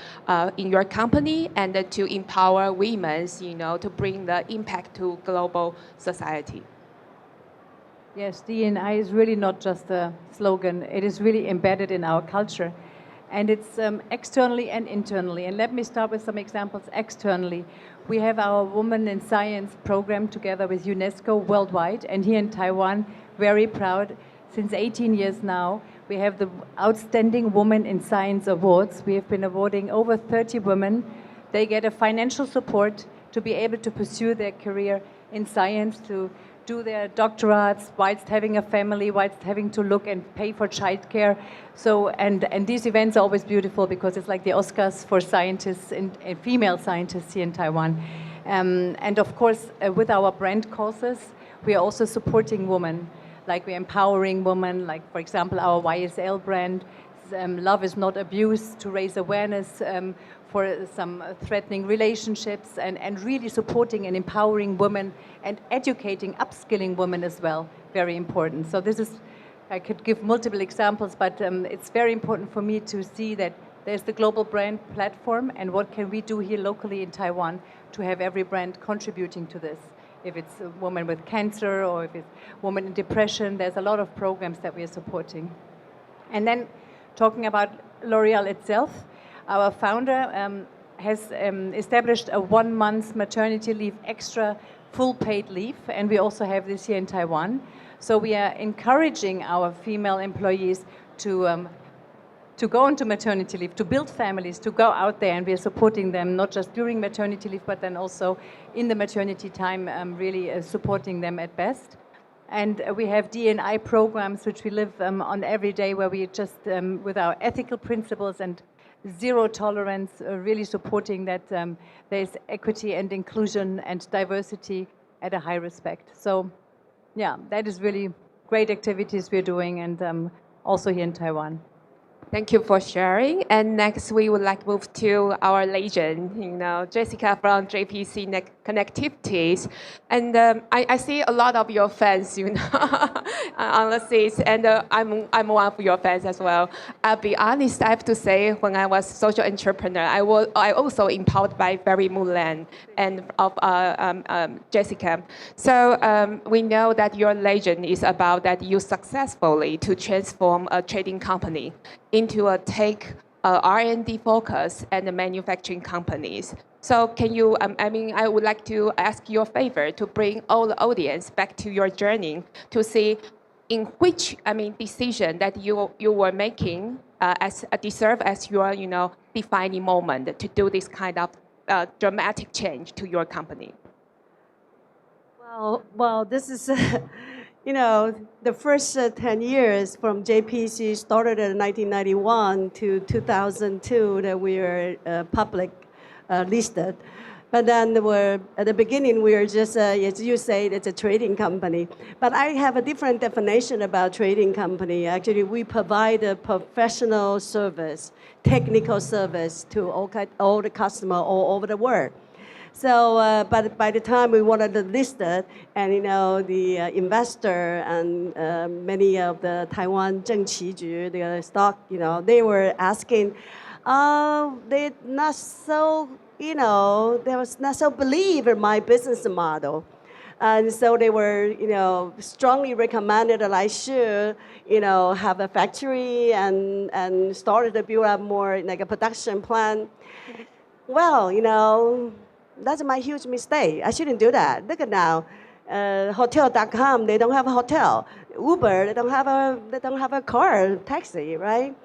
in your company and to empower women, to bring the impact to global society? Yes, D&I is really not just a slogan. It is really embedded in our culture. And it's externally and internally. And let me start with some examples externally. We have our Women in Science program together with UNESCO worldwide. And here in Taiwan, very proud, since 18 years now, we have the Outstanding Women in Science Awards. We have been awarding over 30 women. They get a financial support to be able to pursue their career in science, to do their doctorates whilst having a family, whilst having to look and pay for childcare. So, and these events are always beautiful because it's like the Oscars for scientists and female scientists here in Taiwan. And of course, with our brand causes, we are also supporting women. Like we're empowering women, like for example, our YSL brand, Love is Not Abuse, to raise awareness for some threatening relationships and really supporting and empowering women and educating, upskilling women as well, very important. So this is, I could give multiple examples, but it's very important for me to see that there's the global brand platform and what can we do here locally in Taiwan to have every brand contributing to this. If it's a woman with cancer or if it's a woman in depression, there's a lot of programs that we are supporting. And then talking about L'Oreal itself, our founder has established a 1 month maternity leave, extra full paid leave, and we also have this here in Taiwan. So we are encouraging our female employees to go into maternity leave, to build families, to go out there, and we are supporting them not just during maternity leave, but then also in the maternity time, really supporting them at best. And we have D&I programs which we live on every day, where we just, with our ethical principles and zero tolerance, really supporting that there's equity and inclusion and diversity at a high respect. So, yeah, that is really great activities we're doing, and also here in Taiwan. Thank you for sharing. And next, we would like to move to our legend, Jessica from JPC Connectivities. And I see a lot of your fans, on the seats, and I'm one of your fans as well. I'll be honest, I have to say, when I was social entrepreneur, I also empowered by Barry Mulan and of Jessica. So we know that your legend is about that you successfully to transform a trading company into a tech R&D focus and manufacturing companies. So can you, I would like to ask your favor to bring all the audience back to your journey to see in which, decision that you were making deserve as your, defining moment to do this kind of dramatic change to your company. Well, this is, the first 10 years from JPC started in 1991 to 2002 that we were public listed. But then at the beginning, we were just, as you say, it's a trading company. But I have a different definition about trading company. Actually, we provide a professional service, technical service to all the customers all over the world. So, but by the time we wanted to list it, and the investor and many of the Taiwan 证期局, the stock, they were asking, they not so, they was not so believe in my business model. And so they were, strongly recommended that I should, have a factory and started to build up more like a production plant. Well, that's my huge mistake. I shouldn't do that. Look at now, hotel.com, they don't have a hotel. Uber, they don't have a car, taxi, right?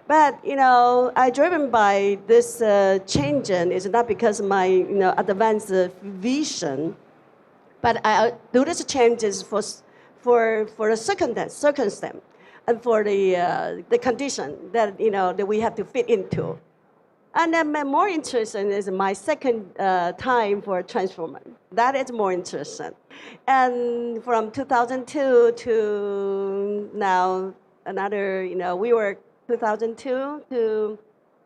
But I driven by this changing is not because of my advanced vision, but I do these changes for the circumstance and for the condition that that we have to fit into. And then more interesting is my second time for transformation. That is more interesting. And from 2002 to now, another, we were 2002 to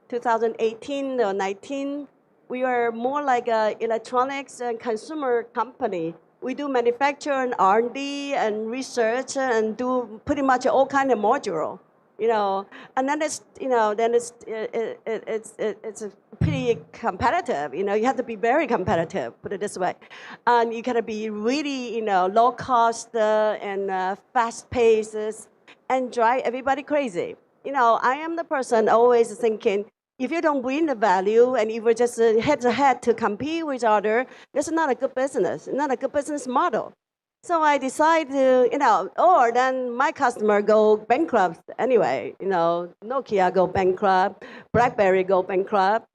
2018 or 19, we were more like an electronics and consumer company. We do manufacture and R&D and research and do pretty much all kind of module. And then it's pretty competitive. You have to be very competitive, put it this way, and you gotta be really, low cost and fast paces, and drive everybody crazy. I am the person always thinking, if you don't bring the value and if we're just head to head to compete with other, this is not a good business, not a good business model. So I decided to, or then my customer go bankrupt anyway. Nokia go bankrupt, BlackBerry go bankrupt,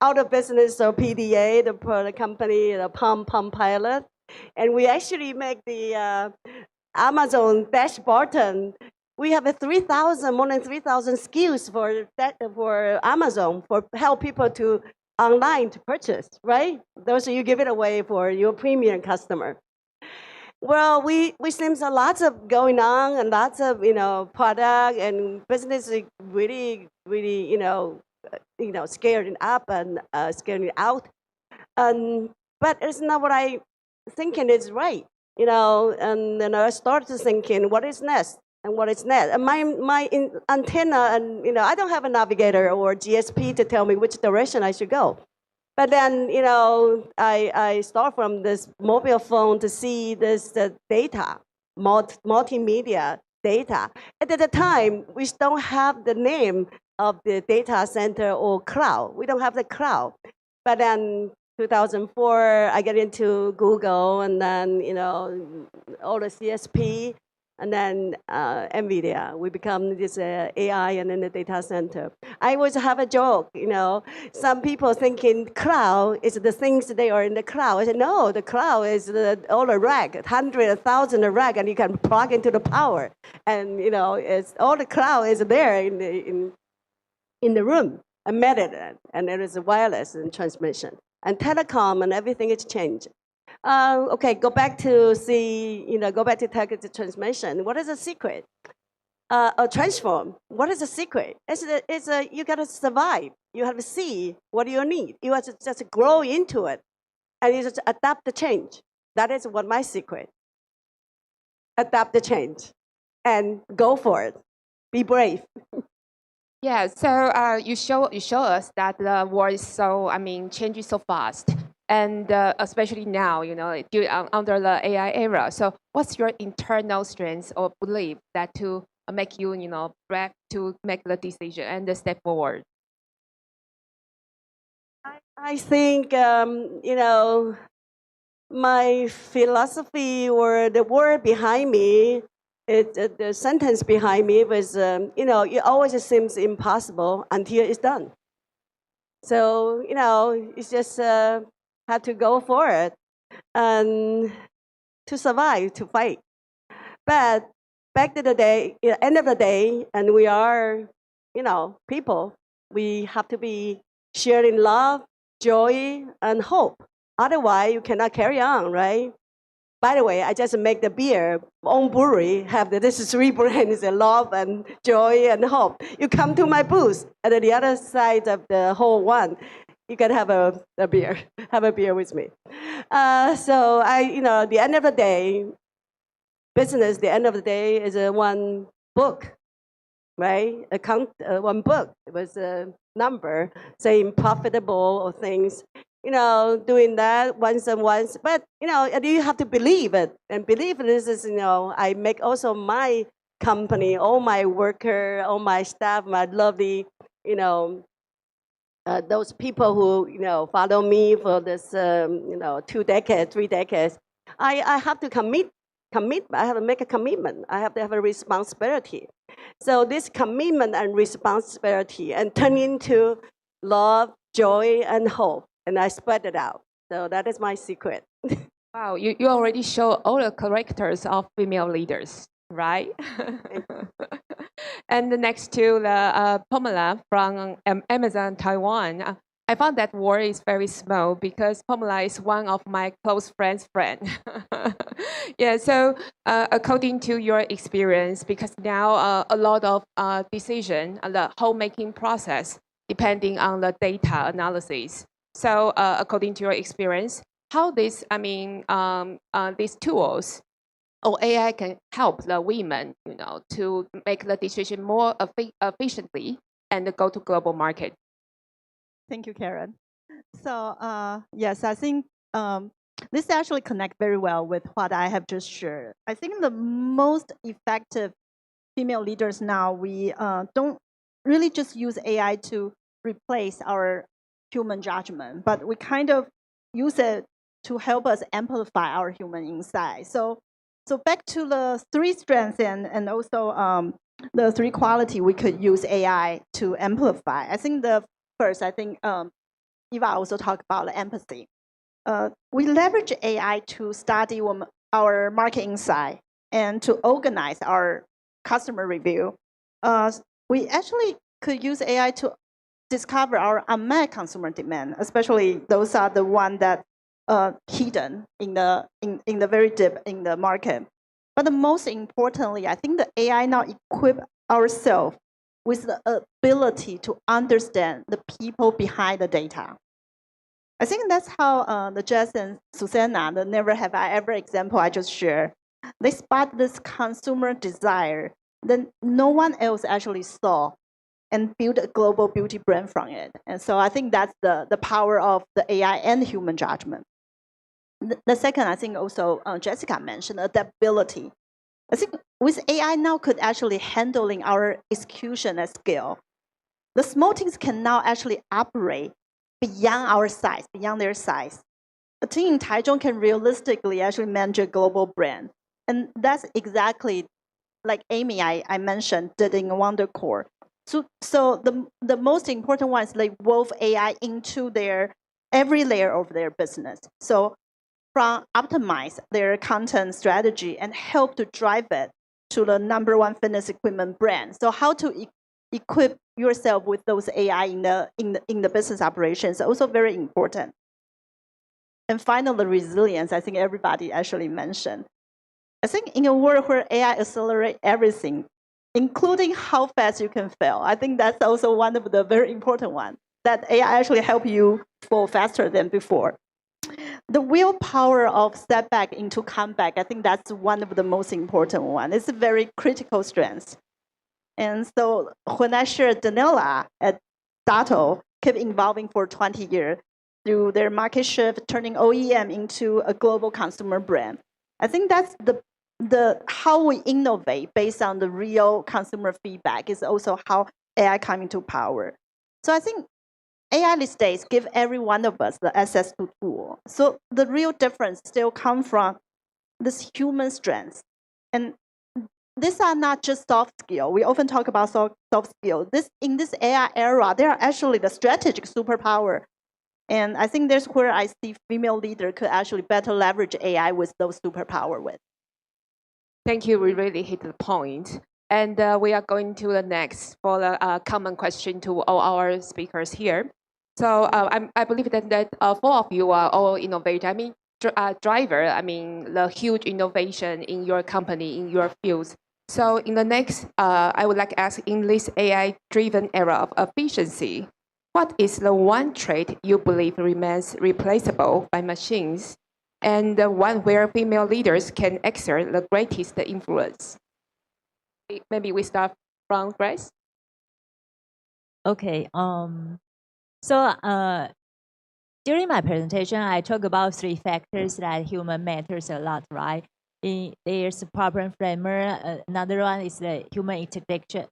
out of business or PDA, the company, the Palm Pilot. And we actually make the Amazon dash button. We have more than 3,000 SKUs for Amazon for help people to online to purchase, right? Those you give it away for your premium customer. Well, we seems a lots of going on and lots of product and business is really scaring up and scaring out, but it's not what I thinking is right, and then I started thinking what is next and what is next. And my antenna and I don't have a navigator or GSP to tell me which direction I should go. But then, I start from this mobile phone to see this data, multimedia data. And at the time, we don't have the name of the data center or cloud. We don't have the cloud. But then 2004, I get into Google and then, all the CSP. And then NVIDIA, we become this AI and then the data center. I always have a joke, some people thinking cloud is the things they are in the cloud. I said, no, the cloud is all the rack, 100, 1,000 rack, and you can plug into the power. And, it's all the cloud is there in the room, embedded, and there is a wireless and transmission. And telecom and everything is changed. Okay, go back to targeted transmission. What is the secret? Transform. What is the secret? You got to survive. You have to see what you need. You have to just grow into it, and you just adapt the change. That is what my secret. Adapt the change, and go for it. Be brave. Yeah. So you show us that the world is changing so fast. And especially now, under the AI era. So what's your internal strength or belief that to make you, brave to make the decision and step forward? I think, my philosophy or the word behind me, the sentence behind me was, it always seems impossible until it's done. So, it's just... had to go for it and to survive, to fight. But back to the day, end of the day, and we are, people, we have to be sharing love, joy, and hope. Otherwise, you cannot carry on, right? By the way, I just make the beer, own brewery, have this 3 brands, love and joy and hope. You come to my booth, and at the other side of the whole one, you can have a beer, have a beer with me. So the end of the day, business, the end of the day is one book, right? One book. It was a number saying profitable or things. Doing that once and once. But you have to believe it, and believe this is I make also my company, all my worker, all my staff, my lovely those people who follow me for this 2 decades, 3 decades. I have to commit. I have to make a commitment. I have to have a responsibility. So this commitment and responsibility and turn into love, joy, and hope, and I spread it out. So that is my secret. Wow, you already show all the characters of female leaders, right? And the next to the Paloma from Amazon Taiwan. I found that word is very small because Paloma is one of my close friends' friend. Yeah, so according to your experience, because now a lot of decision, the whole making process, depending on the data analysis. So according to your experience, how these tools or AI can help the women, to make the decision more efficiently and go to global market. Thank you, Karen. So yes, I think this actually connects very well with what I have just shared. I think the most effective female leaders now, we don't really just use AI to replace our human judgment, but we kind of use it to help us amplify our human insight. So back to the 3 strengths and also the 3 quality we could use AI to amplify. I think the first, Eva also talked about empathy. We leverage AI to study our market insight and to organize our customer review. We actually could use AI to discover our unmet consumer demand, especially those are the ones that hidden in the very deep in the market. But the most importantly, I think the AI now equip ourselves with the ability to understand the people behind the data. I think that's how the Jess and Susanna, the never have I ever example I just shared, they spot this consumer desire that no one else actually saw and build a global beauty brand from it. And so I think that's the power of the AI and human judgment. The second, I think also Jessica mentioned adaptability. I think with AI now could actually handling our execution at scale. The small teams can now actually operate beyond our size, beyond their size. A team in Taichung can realistically actually manage a global brand. And that's exactly like Amy, I mentioned, did in Wonder Core. So the most important one is they wove AI into their every layer of their business. So from optimize their content strategy and help to drive it to the #1 fitness equipment brand. So how to equip yourself with those AI in the business operations is also very important. And finally, resilience, I think everybody actually mentioned. I think in a world where AI accelerates everything, including how fast you can fail, I think that's also one of the very important ones, that AI actually help you fall faster than before. The willpower of step back into comeback, I think that's one of the most important one. It's a very critical strength. And so when I shared Danila at Dato, kept evolving for 20 years through their market shift, turning OEM into a global consumer brand. I think that's the how we innovate based on the real consumer feedback is also how AI come into power. So I think AI these days give every one of us the access to tool. So the real difference still comes from this human strength. And these are not just soft skill. We often talk about soft skill. In this AI era, they are actually the strategic superpower. And I think that's where I see female leader could actually better leverage AI with those superpower with. Thank you. We really hit the point. And we are going to the next for the common question to all our speakers here. So I believe that four of you are all innovators. I mean, driver. I mean, the huge innovation in your company, in your fields. So in the next, I would like to ask, in this AI-driven era of efficiency, what is the one trait you believe remains replaceable by machines, and the one where female leaders can exert the greatest influence? Maybe we start from Grace. Okay. So during my presentation, I talk about three factors that human matters a lot, right? There's problem framer. Another one is the human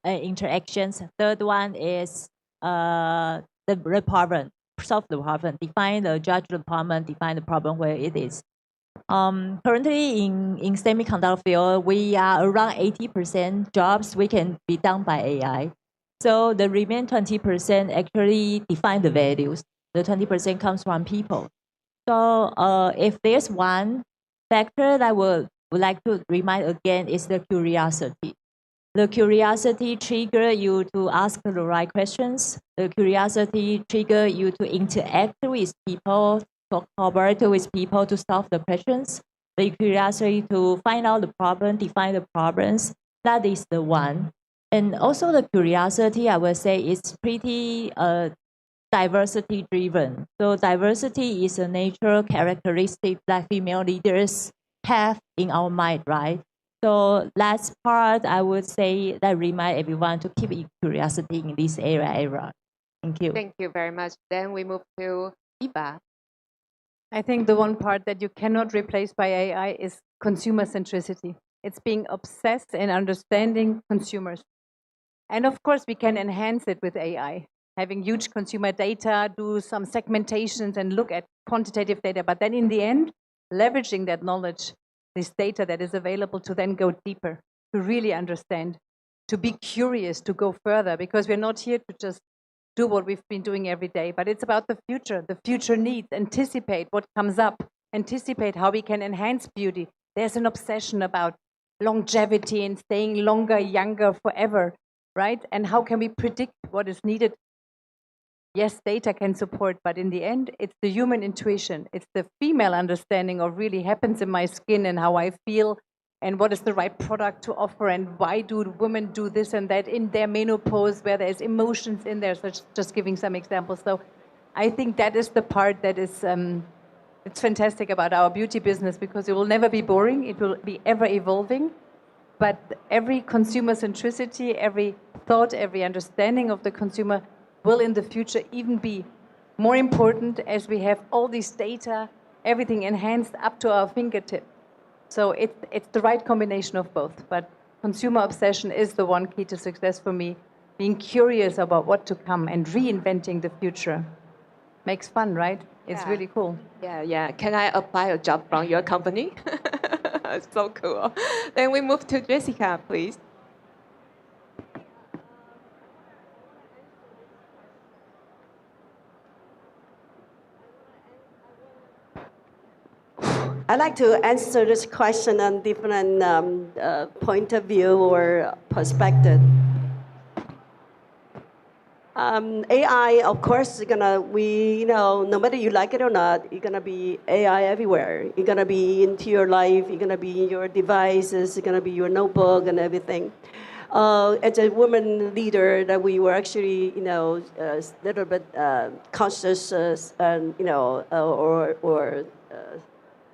interactions. Third one is the problem, solve the problem, define the judge the problem, define the problem where it is. Currently in semiconductor field, we are around 80% jobs we can be done by AI. So the remaining 20% actually define the values. The 20% comes from people. So if there's one factor that I would like to remind again is the curiosity. The curiosity trigger you to ask the right questions. The curiosity trigger you to interact with people, to cooperate with people to solve the questions. The curiosity to find out the problem, define the problems. That is the one. And also the curiosity, I would say, is pretty diversity driven. So diversity is a natural characteristic that female leaders have in our mind, right? So last part, I would say that remind everyone to keep curiosity in this era. Thank you. Thank you very much. Then we move to Eva. I think the one part that you cannot replace by AI is consumer centricity. It's being obsessed in understanding consumers. And of course, we can enhance it with AI, having huge consumer data, do some segmentations and look at quantitative data. But then in the end, leveraging that knowledge, this data that is available to then go deeper, to really understand, to be curious, to go further, because we're not here to just do what we've been doing every day, but it's about the future needs, anticipate what comes up, anticipate how we can enhance beauty. There's an obsession about longevity and staying longer, younger, forever, right? And how can we predict what is needed? Yes, data can support, but in the end, it's the human intuition. It's the female understanding of really happens in my skin and how I feel and what is the right product to offer and why do women do this and that in their menopause where there's emotions in there. So just giving some examples. So I think that is the part that is, it's fantastic about our beauty business because it will never be boring. It will be ever evolving. But every consumer centricity, every thought, every understanding of the consumer will in the future even be more important as we have all this data, everything enhanced up to our fingertip. So it's the right combination of both. But consumer obsession is the one key to success for me. Being curious about what to come and reinventing the future makes fun, right? It's really cool. Yeah. Can I apply a job from your company? It's so cool. Then we move to Jessica, please. I'd like to answer this question on different point of view or perspective. AI, of course, is gonna, no matter you like it or not, it's gonna be AI everywhere. It's gonna be into your life, it's gonna be in your devices, it's gonna be your notebook and everything. As a woman leader, that we were actually, a little bit conscious, and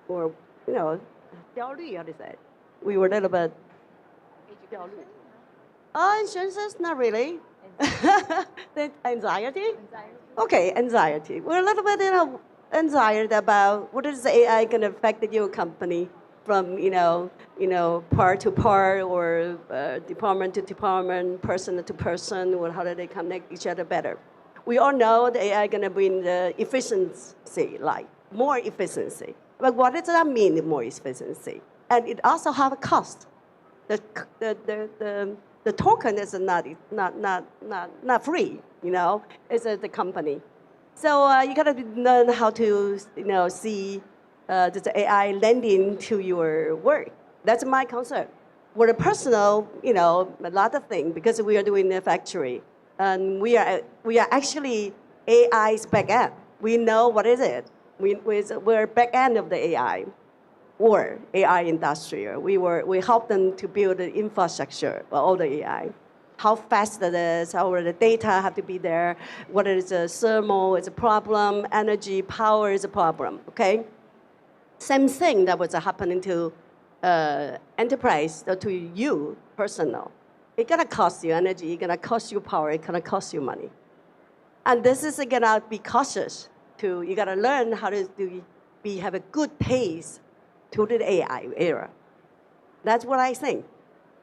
or 焦虑, how do you say it? We were a little bit. Anxious, not really. Anxiety? Okay, anxiety. We're a little bit, anxiety about what is the AI going to affect your company from, part to part or department to department, person to person, or how do they connect each other better? We all know the AI going to bring the efficiency, like more efficiency. But what does that mean, more efficiency? And it also have a cost. The token is not free, It's the company. So you gotta learn how to, see the AI lending to your work. That's my concern. With a personal, a lot of things because we are doing the factory, and we are actually AI's back end. We know what is it. We're back end of the AI or AI industry. We help them to build the infrastructure for all the AI. How fast it is, how the data have to be there, whether it's a thermal is a problem, energy, power is a problem, okay? Same thing that was happening to enterprise, to you, personal. It's gonna cost you energy, it's gonna cost you power, it's gonna cost you money. And this is gonna be cautious. You gotta learn how to have a good taste to the AI era. That's what I think.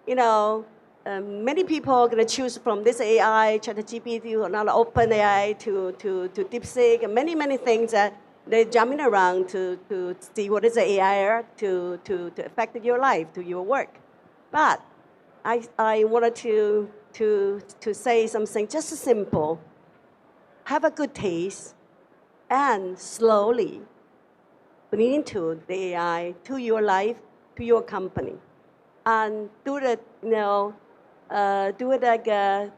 You know, many people are going to choose from this AI, ChatGPT, to another open AI, to DeepSeek, and many things that they're jumping around to see what is the AI era to affect your life, to your work. But I wanted to say something just simple. Have a good taste and slowly bring into the AI to your life, to your company. And do it, do it like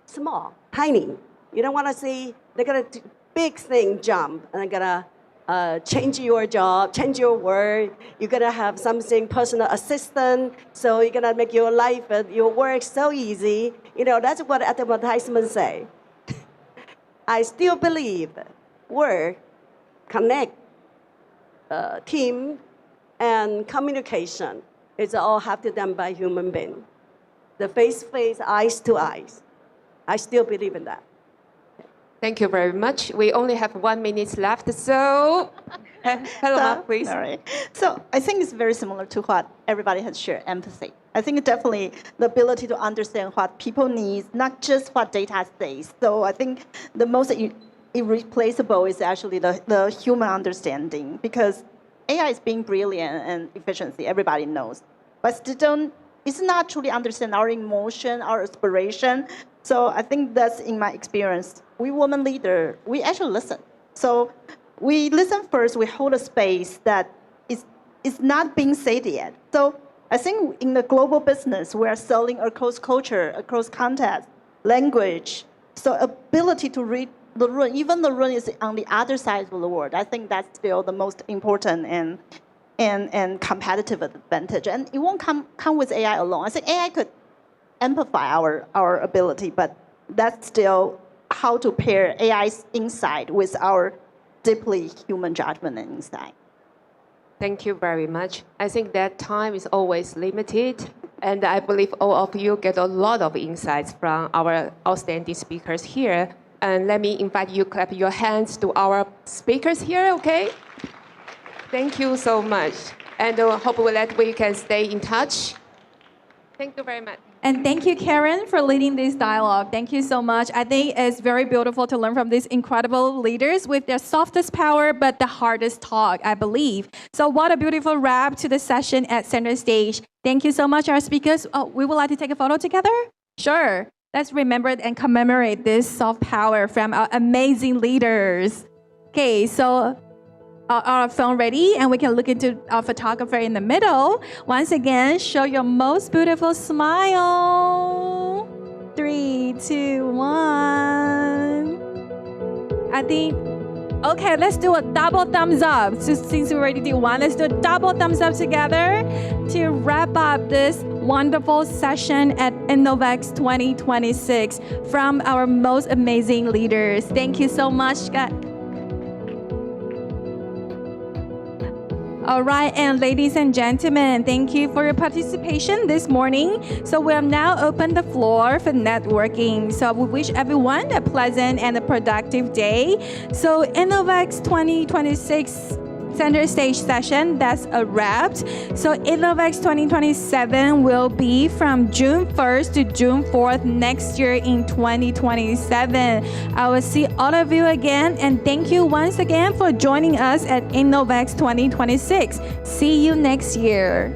small, tiny. You don't want to see they're gonna big thing jump and they're gonna change your job, change your work. You're gonna have something personal assistant, so you're gonna make your life, your work so easy. You know, that's what advertisements say. I still believe work, connect, team, and communication is all have to done by human being. The face-to-face, eyes to eyes. I still believe in that. Thank you very much. We only have 1 minute left, so Paloma, please. All right. So I think it's very similar to what everybody has shared, empathy. I think definitely the ability to understand what people need, not just what data says. So I think the most irreplaceable is actually the human understanding, because AI is being brilliant and efficiency, everybody knows. But still it's not truly understand our emotion, our aspiration. So I think that's in my experience. We women leader, we actually listen. So we listen first, we hold a space that is not being said yet. So I think in the global business, we are selling across culture, across context, language. So ability to read the room, even the room is on the other side of the world. I think that's still the most important and competitive advantage. And it won't come with AI alone. I think AI could amplify our ability, but that's still how to pair AI's insight with our deeply human judgment and insight. Thank you very much. I think that time is always limited, and I believe all of you get a lot of insights from our outstanding speakers here. And let me invite you clap your hands to our speakers here, okay? Thank you so much. And hopefully that we can stay in touch. Thank you very much. And thank you, Karen, for leading this dialogue. Thank you so much. I think it's very beautiful to learn from these incredible leaders with their softest power, but the hardest talk, I believe. So what a beautiful wrap to the session at Center Stage. Thank you so much, our speakers. Oh, we would like to take a photo together? Sure. Let's remember and commemorate this soft power from our amazing leaders. Okay, so our phone ready, and we can look into our photographer in the middle. Once again, show your most beautiful smile. 3, 2, 1. I think, okay, let's do a double thumbs up. So since we already did one, let's do a double thumbs up together to wrap up this wonderful session at InnoVEX 2026 from our most amazing leaders. Thank you so much, guys. All right, and ladies and gentlemen, thank you for your participation this morning. So we have now opened the floor for networking. So we wish everyone a pleasant and a productive day. So InnoVEX 2026 Center Stage session, that's a wrap. So InnoVEX 2027 will be from June 1st to June 4th next year in 2027. I will see all of you again, and thank you once again for joining us at InnoVEX 2026. See you next year.